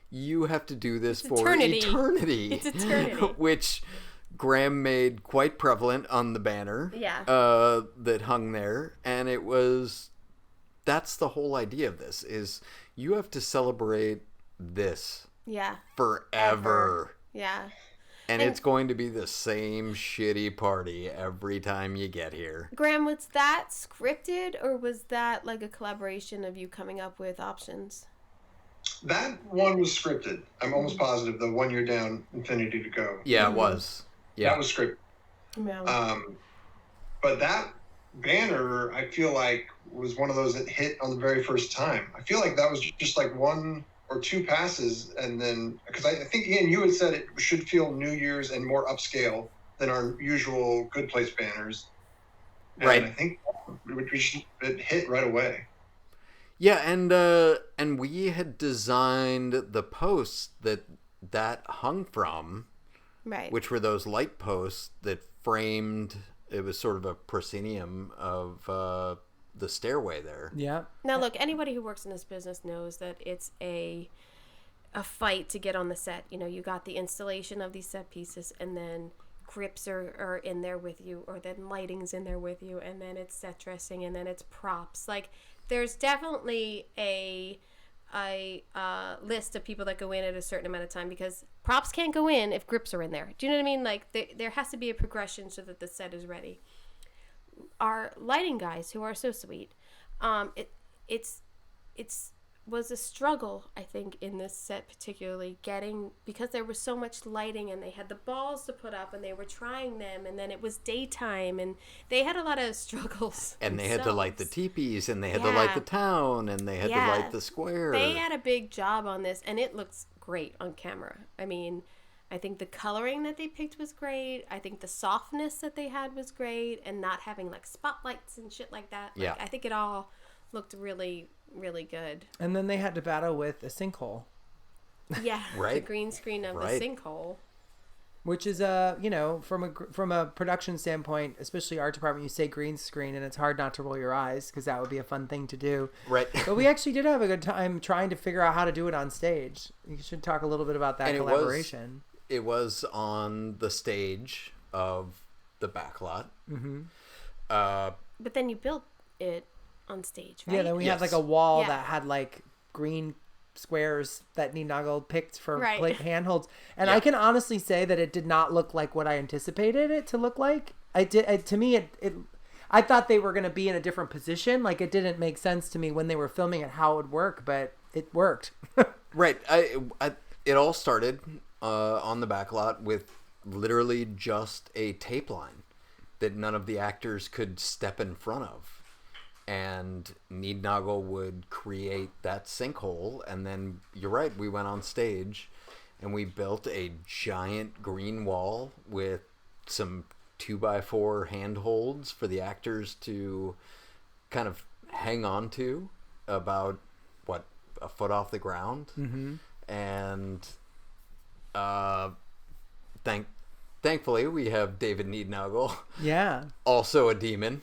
you have to do this for eternity. It's eternity. Which Graham made quite prevalent on the banner that hung there. And that's the whole idea of this, is you have to celebrate this forever. Yeah. And it's going to be the same shitty party every time you get here. Graham, was that scripted, or was that like a collaboration of you coming up with options? That one was scripted. I'm almost positive. The 1 year down, infinity to go. Yeah, it was. Yeah, that was scripted. Yeah. But that banner, I feel like, was one of those that hit on the very first time. I feel like that was just like 1 or 2 passes, and then, because I think, Ian, you had said it should feel New Year's and more upscale than our usual Good Place banners. And right. I think it hit right away. Yeah, and we had designed the posts that hung from, right, which were those light posts that framed. It was sort of a proscenium of the stairway there. Yeah. Now look, anybody who works in this business knows that it's a fight to get on the set. You know, you got the installation of these set pieces, and then grips are in there with you, or then lighting's in there with you, and then it's set dressing, and then it's props. Like, there's definitely a list of people that go in at a certain amount of time, because props can't go in if grips are in there. Do you know what I mean? Like, there has to be a progression so that the set is ready. Our lighting guys, who are so sweet, it's was a struggle, I think, in this set, particularly because there was so much lighting, and they had the balls to put up, and they were trying them, and then it was daytime, and they had a lot of struggles. And they had to light the teepees, and they had to light the town, and they had to light the square. They had a big job on this, and it looks great on camera. I mean, I think the coloring that they picked was great. I think the softness that they had was great, and not having like spotlights and shit like that. Like, I think it all looked really, really good. And then they had to battle with a sinkhole. Yeah, right. The green screen of the sinkhole. Which is from a production standpoint, especially art department, you say green screen, and it's hard not to roll your eyes because that would be a fun thing to do. Right. But we actually did have a good time trying to figure out how to do it on stage. You should talk a little bit about that collaboration. It was on the stage of the backlot. Mm-hmm. But then you built it on stage, right? Yeah, then we had like a wall that had like green squares that Ninago picked for handholds, and I can honestly say that it did not look like what I anticipated it to look like. I thought they were going to be in a different position. Like, it didn't make sense to me when they were filming it how it would work, but it worked. Right. It all started on the backlot with literally just a tape line that none of the actors could step in front of. And Ninago would create that sinkhole, and then you're right, we went on stage and we built a giant green wall with some 2x4 handholds for the actors to kind of hang on to about a foot off the ground. Mm-hmm. And thankfully, we have David Ninago, also a demon,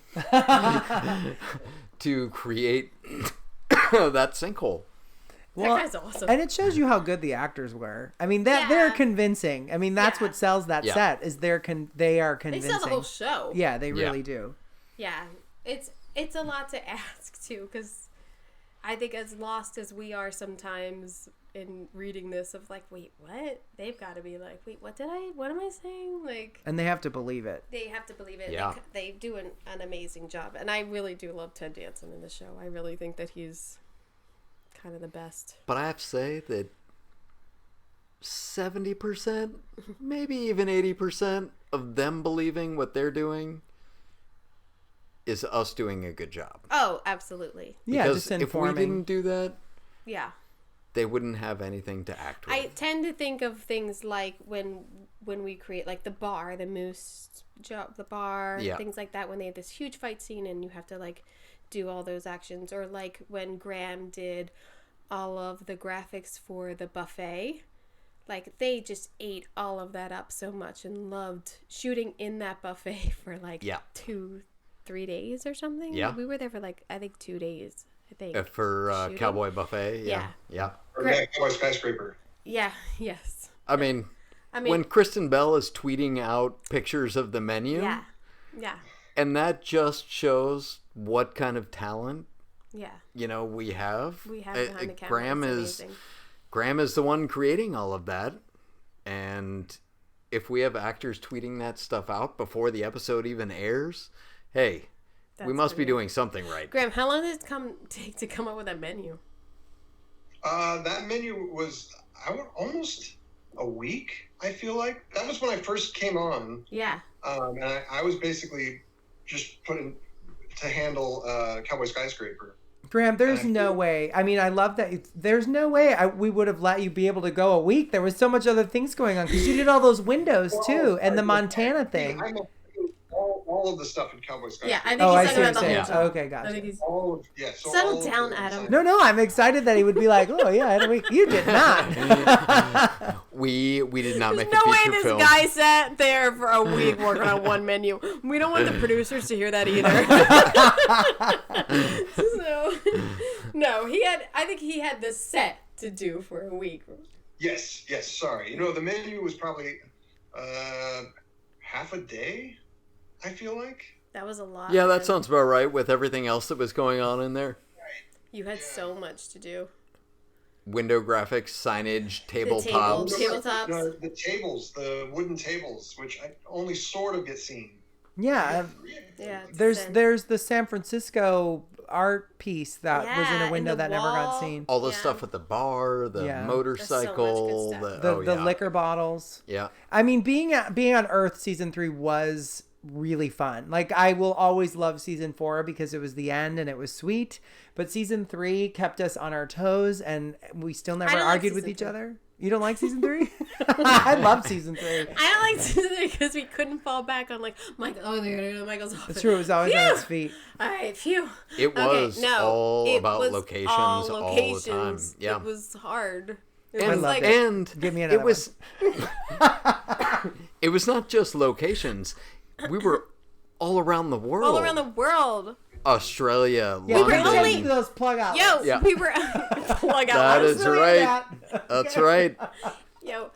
to create that sinkhole. Well, that guy's awesome. And it shows you how good the actors were. I mean, they're convincing. I mean, that's what sells that set is they are convincing. They sell the whole show. Yeah, they really do. Yeah, it's a lot to ask too, because I think as lost as we are sometimes in reading this of like, wait, what? They've got to be like, wait, what am I saying? Like, and they have to believe it. They have to believe it. Yeah. They do an amazing job. And I really do love Ted Danson in the show. I really think that he's kind of the best. But I have to say that 70%, maybe even 80% of them believing what they're doing is us doing a good job. Oh, absolutely. Yeah, because just informing. If we didn't do that, they wouldn't have anything to act with. I tend to think of things like when we create like the bar, the moose jump, the bar, things like that, when they have this huge fight scene and you have to like do all those actions, or like when Graham did all of the graphics for the buffet. Like, they just ate all of that up so much and loved shooting in that buffet for like 2-3 days or something. Yeah. We were there for like, I think 2 days, I think. For Cowboy Buffet. Yeah. Or Cowboy Skyscraper. Yeah, yes. I mean, when Kristen Bell is tweeting out pictures of the menu. Yeah. And that just shows what kind of talent we have. We have behind the camera. Graham is the one creating all of that. And if we have actors tweeting that stuff out before the episode even airs, hey, we must be doing something right. Graham, how long did it take to come up with that menu? That menu was almost a week, I feel like. That was when I first came on. Yeah. And I was basically just put in to handle Cowboy Skyscraper. Graham, there's no way. I mean, I love that. There's no way we would have let you be able to go a week. There was so much other things going on because you did all those windows too, and the Montana thing. I know all of the stuff in Cowboy Skyscraper. Yeah, I think he's talking about the whole job. Okay, gotcha. I think he's... Settle down, Adam. No, I'm excited that he would be like, oh yeah, I had a week. You did not. We did not make a Feature film. No way this guy sat there for a week working on one menu. We don't want the producers to hear that either. No, I think he had the set to do for a week. Yes, sorry. The menu was probably half a day, I feel like. That was a lot. Yeah, that sounds about right with everything else that was going on in there. You had so much to do. Window graphics, signage, tabletops. The tables, the wooden tables, which I only sort of get seen. Yeah. There's the San Francisco art piece that was in a window that never got seen. All the stuff with the bar, the motorcycle, the liquor bottles. Yeah. I mean, being on Earth season 3 was really fun. Like, I will always love season 4 because it was the end and it was sweet. But season 3 kept us on our toes, and we still never argued with each other. You don't like season 3? I love season 3. I don't like season 3 because we couldn't fall back on like Michael. Oh, Michael's off. It's true. It was always on its feet. All right, phew. It was all about was locations all the time. Yeah. It was hard. It And, was like, and Give me another it was it was not just locations. We were all around the world. all around the world. Australia, Yeah, London. we changed those plug outlets. Yo, Yeah. we were plug out. That is Really right. that. That's right. Yo,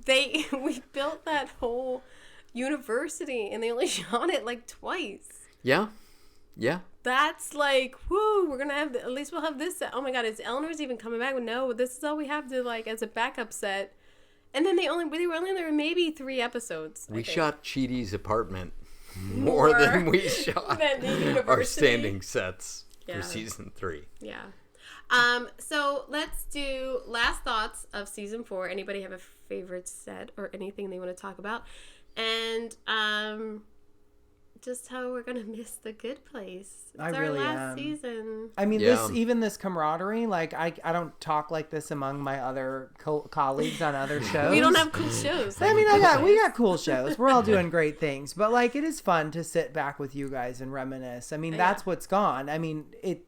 we built that whole university and they only shot it like twice. Yeah. Yeah. That's like, whoo, we're gonna have at least we'll have this set. Oh my god, is Eleanor's even coming back? No, this is all we have to like as a backup set. And then they were only there maybe 3 episodes. We shot Cheetahs Apartment more than we shot than the university. our standing sets Yeah. for season 3. Yeah. So let's do last thoughts of season 4. Anybody have a favorite set or anything they want to talk about? And just how we're gonna miss the Good Place. It's I our really last am. season. I mean, Yeah. this camaraderie, like, I don't talk like this among my other colleagues on other shows. We don't have cool shows. I mean, we got cool shows. We're all doing great things, but like, it is fun to sit back with you guys and reminisce. I mean, that's what's gone. I mean,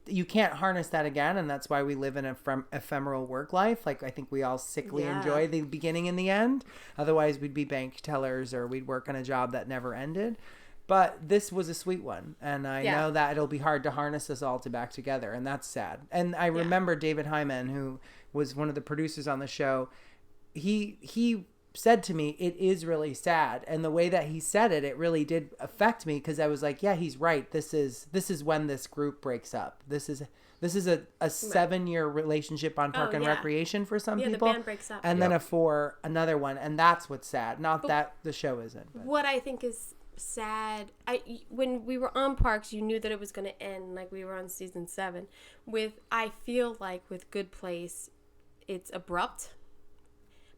you can't harness that again, and that's why we live in an ephemeral work life. Like, I think we all sickly enjoy the beginning and the end. Otherwise, we'd be bank tellers or we'd work on a job that never ended. But this was a sweet one, and I know that it'll be hard to harness us all back together, and that's sad. And I remember David Hyman, who was one of the producers on the show, he said to me, it is really sad. And the way that he said it, it really did affect me, because I was like, yeah, he's right. This is when this group breaks up. This is a 7-year relationship on Park and Recreation for some people. The band breaks up. And then another one, and that's what's sad. Not that the show isn't. But. What I think is sad, when we were on Parks, you knew that it was going to end like we were on season 7. I feel like with Good Place, it's abrupt,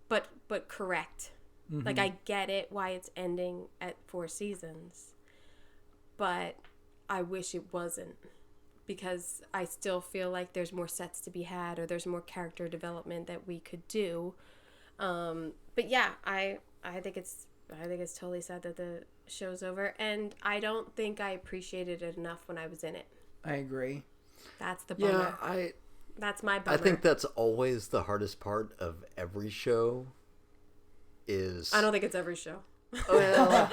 but correct. Mm-hmm. Like, I get it why it's ending at 4 seasons, but I wish it wasn't, because I still feel like there's more sets to be had, or there's more character development that we could do. But yeah, I think it's totally sad that the show's over, and I don't think I appreciated it enough when I was in it. I agree. That's the bummer. Yeah, that's my bummer. I think that's always the hardest part of every show. I don't think it's every show. Well,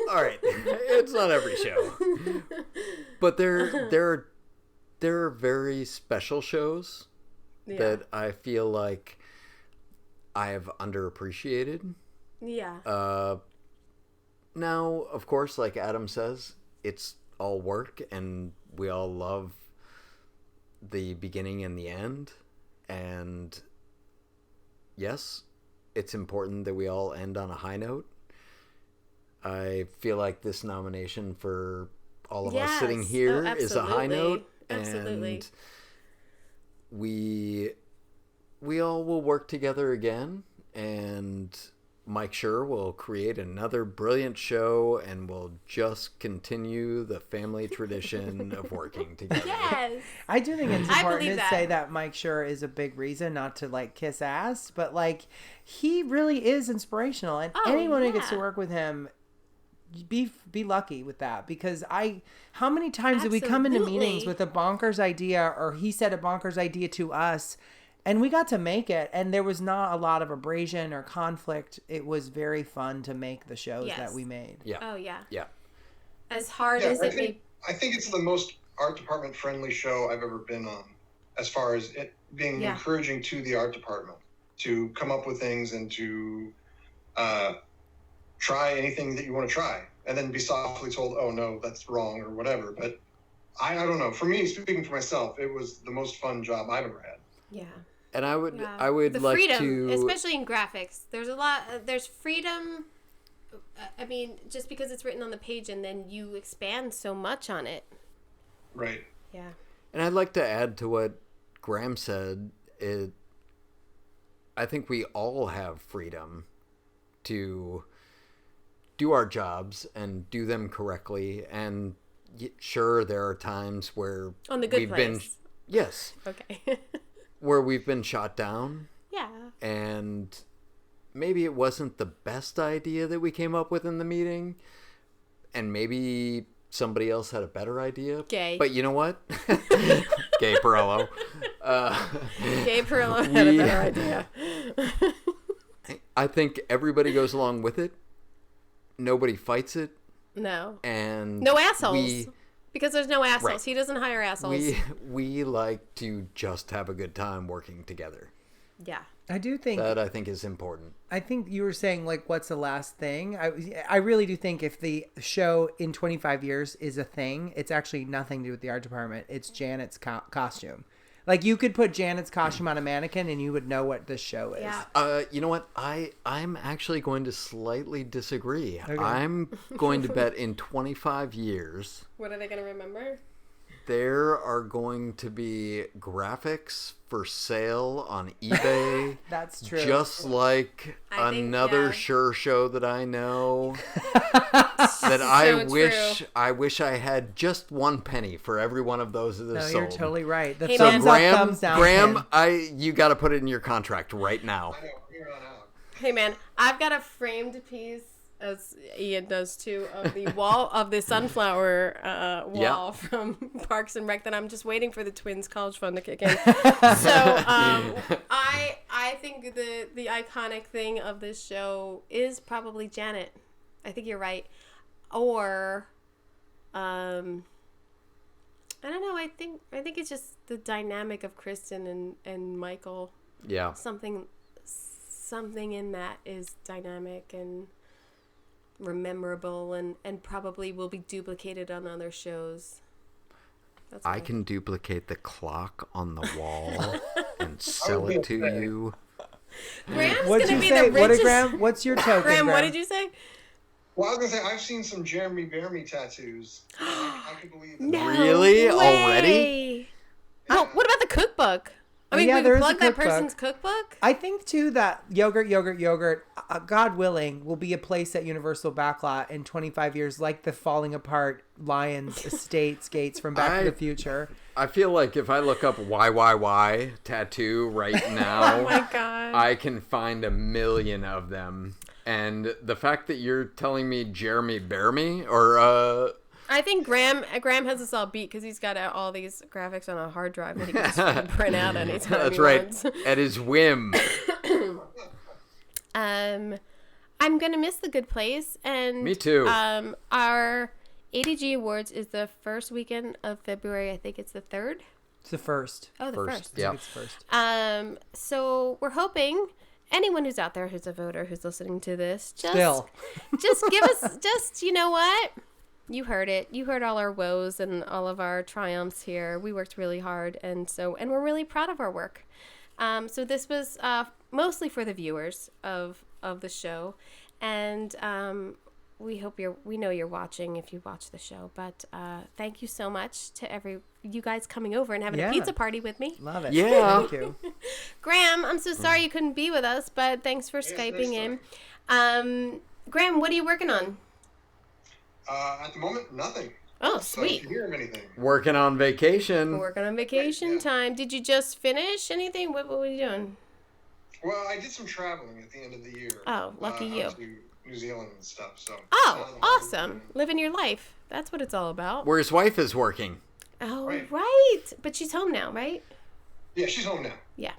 all right, it's not every show, but there are very special shows that I feel like I have underappreciated. Yeah. Now, of course, like Adam says, it's all work, and we all love the beginning and the end. And yes, it's important that we all end on a high note. I feel like this nomination for all of us sitting here is a high note. Absolutely. And we all will work together again, and Mike Schur will create another brilliant show, and we'll just continue the family tradition of working together. Yes. I do think it's important to say that Mike Schur is a big reason, not to like kiss ass, but like he really is inspirational, and anyone who gets to work with him, be lucky with that, because how many times did we come into meetings with a bonkers idea, or he said a bonkers idea to us, and we got to make it, and there was not a lot of abrasion or conflict. It was very fun to make the shows that we made. Yeah. Oh, yeah. Yeah. As hard as it may... I think it's the most art department friendly show I've ever been on, as far as it being encouraging to the art department to come up with things and to try anything that you want to try, and then be softly told, oh, no, that's wrong, or whatever. But I don't know. For me, speaking for myself, it was the most fun job I've ever had. Yeah. And I would the like freedom, to, especially in graphics. There's freedom. I mean, just because it's written on the page, and then you expand so much on it. Right. Yeah. And I'd like to add to what Graham said. I think we all have freedom to do our jobs and do them correctly. And sure, there are times where on the Good Place. Yes. Okay. Where we've been shot down. Yeah. and maybe it wasn't the best idea that we came up with in the meeting, and maybe somebody else had a better idea. Gay. But you know what? Gay Perello. Gay Perello had a better idea. I think everybody goes along with it. Nobody fights it. No. And no assholes. Because there's no assholes. Right. He doesn't hire assholes. We like to just have a good time working together. Yeah. I do think that I think is important. I think you were saying, like, what's the last thing? I really do think if the show in 25 years is a thing, it's actually nothing to do with the art department. It's Janet's costume. Like, you could put Janet's costume on a mannequin and you would know what this show is. Yeah. You know what? I'm actually going to slightly disagree. Okay. I'm going to bet in 25 years... What are they going to remember? There are going to be graphics for sale on eBay. That's true. Just like another Sure show that I know. That I wish I had just 1 penny for every one of those that is sold. You're totally right. The hey, thumbs man. up, thumbs down. Graham, you got to put it in your contract right now. I know, here on out. Hey man, I've got a framed piece, as Ian does too, of the wall of the sunflower wall from Parks and Rec that I'm just waiting for the twins' college fund to kick in. So I think the iconic thing of this show is probably Janet. I think you're right. Or I don't know. I think it's just the dynamic of Kristen and Michael. Yeah. Something in that is dynamic and memorable and probably will be duplicated on other shows. I can duplicate the clock on the wall and sell it to you. Graham's What'd gonna you be say? the richest. Graham? What's your token, Graham, what Graham? did you say? Well, I was gonna say I've seen some Bearimy tattoos. I can believe that. No Really? way. Already? Oh, what about the cookbook? I mean, yeah, we there is a plug that cookbook. person's cookbook. I think, too, that yogurt, God willing, will be a place at Universal Backlot in 25 years, like the falling apart Lions Estates gates from Back to the Future. I feel like if I look up YYY tattoo right now, Oh my God. I can find 1 million of them. And the fact that you're telling me Jeremy Bearimy or I think Graham has us all beat because he's got all these graphics on a hard drive that he can just print out anytime that's he right, wants. at his whim. I'm gonna miss The Good Place, and Me too. Our ADG Awards is the first weekend of February. I think it's the 3rd. It's the first. Oh, the first. Yeah. It's first. So we're hoping anyone who's out there who's a voter who's listening to this, just give us, just, you know what? You heard it. You heard all our woes and all of our triumphs here. We worked really hard, and we're really proud of our work. So this was mostly for the viewers of the show, and we know you're watching if you watch the show. But thank you so much to you guys coming over and having a pizza party with me. Love it. Yeah. Thank you. Graham, I'm so sorry you couldn't be with us, but thanks for Skyping in. Graham, what are you working on? At the moment, nothing. Oh, So sweet. if you hear of anything, Working on vacation. Working on vacation time. Did you just finish anything? What were you doing? well, I did some traveling at the end of the year. Oh, lucky you. To New Zealand and stuff. So. Oh, awesome. Living your life. That's what it's all about. Where his wife is working. Oh, Right. right. But she's home now, right? Yeah, she's home now. Yeah.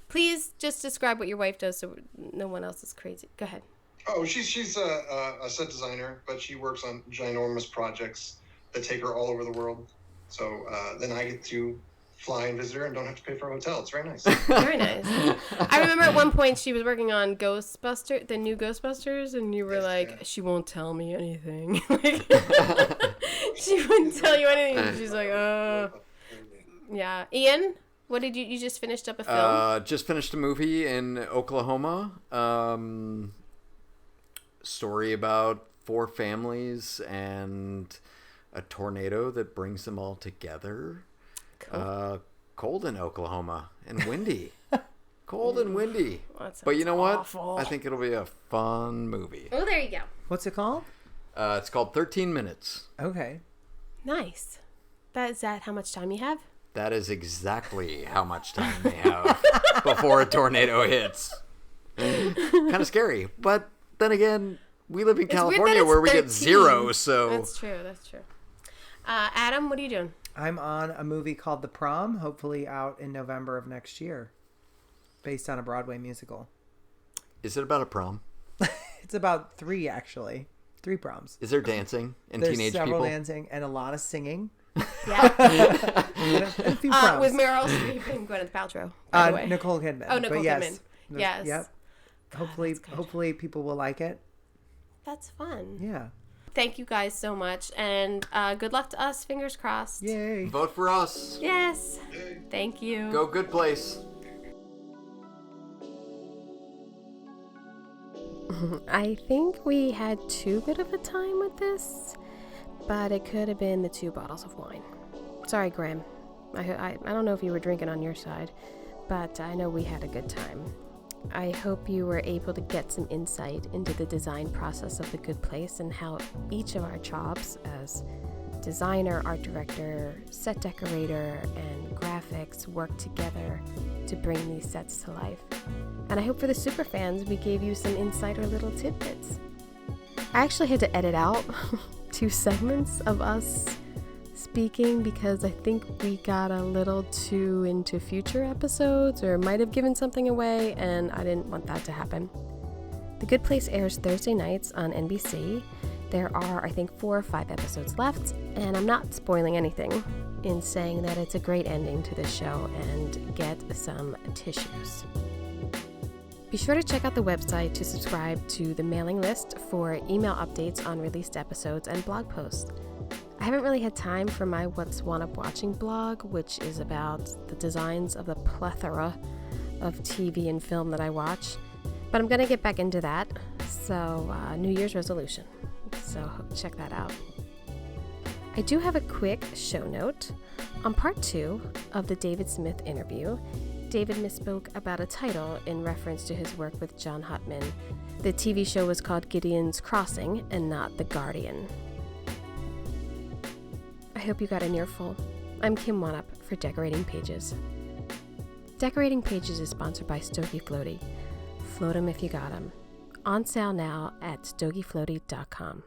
Please just describe what your wife does so no one else is crazy. Go ahead. Oh, she's a set designer, but she works on ginormous projects that take her all over the world. So then I get to fly and visit her and don't have to pay for a hotel. It's very nice. Very nice. I remember at one point she was working on the new Ghostbusters, and you were like, she won't tell me anything. Like, she wouldn't tell you anything. She's like, yeah. Ian, what did you just finished up a film? Just finished a movie in Oklahoma. Story about 4 families and a tornado that brings them all together. Cool. Cold in Oklahoma and windy. Cold and windy. Well, But you know awful. what? I think it'll be a fun movie. Oh, there you go. What's it called? It's called 13 Minutes. Okay. Nice. Is that how much time you have? That is exactly how much time they have before a tornado hits. Kind of scary. But then again, we live in California where we get 0, so... That's true. Adam, what are you doing? I'm on a movie called The Prom, hopefully out in November of next year, based on a Broadway musical. Is it about a prom? It's about 3, actually. 3 proms. Is there dancing and There's teenage several people? dancing and a lot of singing. Yeah. and a few proms. With Meryl Streep and Gwyneth Paltrow, by the way. Nicole Kidman. Oh, Nicole Kidman. Yes. Yep. God, Hopefully people will like it. That's fun. Yeah. Thank you guys so much, and good luck to us. Fingers crossed. Yay. Vote for us. Yes. Thank you. Go Good Place. I think we had too good of a time with this, but it could have been the 2 bottles of wine. Sorry, Graham. I don't know if you were drinking on your side, but I know we had a good time. I hope you were able to get some insight into the design process of The Good Place and how each of our jobs as designer, art director, set decorator, and graphics work together to bring these sets to life. And I hope for the super fans we gave you some insight or little tidbits. I actually had to edit out 2 segments of us speaking because I think we got a little too into future episodes or might have given something away, and I didn't want that to happen. The Good Place airs Thursday nights on NBC. There are, I think, 4 or 5 episodes left, and I'm not spoiling anything in saying that it's a great ending to the show, and get some tissues. Be sure to check out the website to subscribe to the mailing list for email updates on released episodes and blog posts. I haven't really had time for my What's One Up Watching blog, which is about the designs of the plethora of TV and film that I watch, but I'm going to get back into that, so New Year's resolution, so check that out. I do have a quick show note. On part 2 of the David Smith interview, David misspoke about a title in reference to his work with John Huttman. The TV show was called Gideon's Crossing and not The Guardian. I hope you got an earful. I'm Kim Wanup for Decorating Pages. Decorating Pages is sponsored by Stogie Floaty. Float 'em if you got 'em. On sale now at stogiefloaty.com.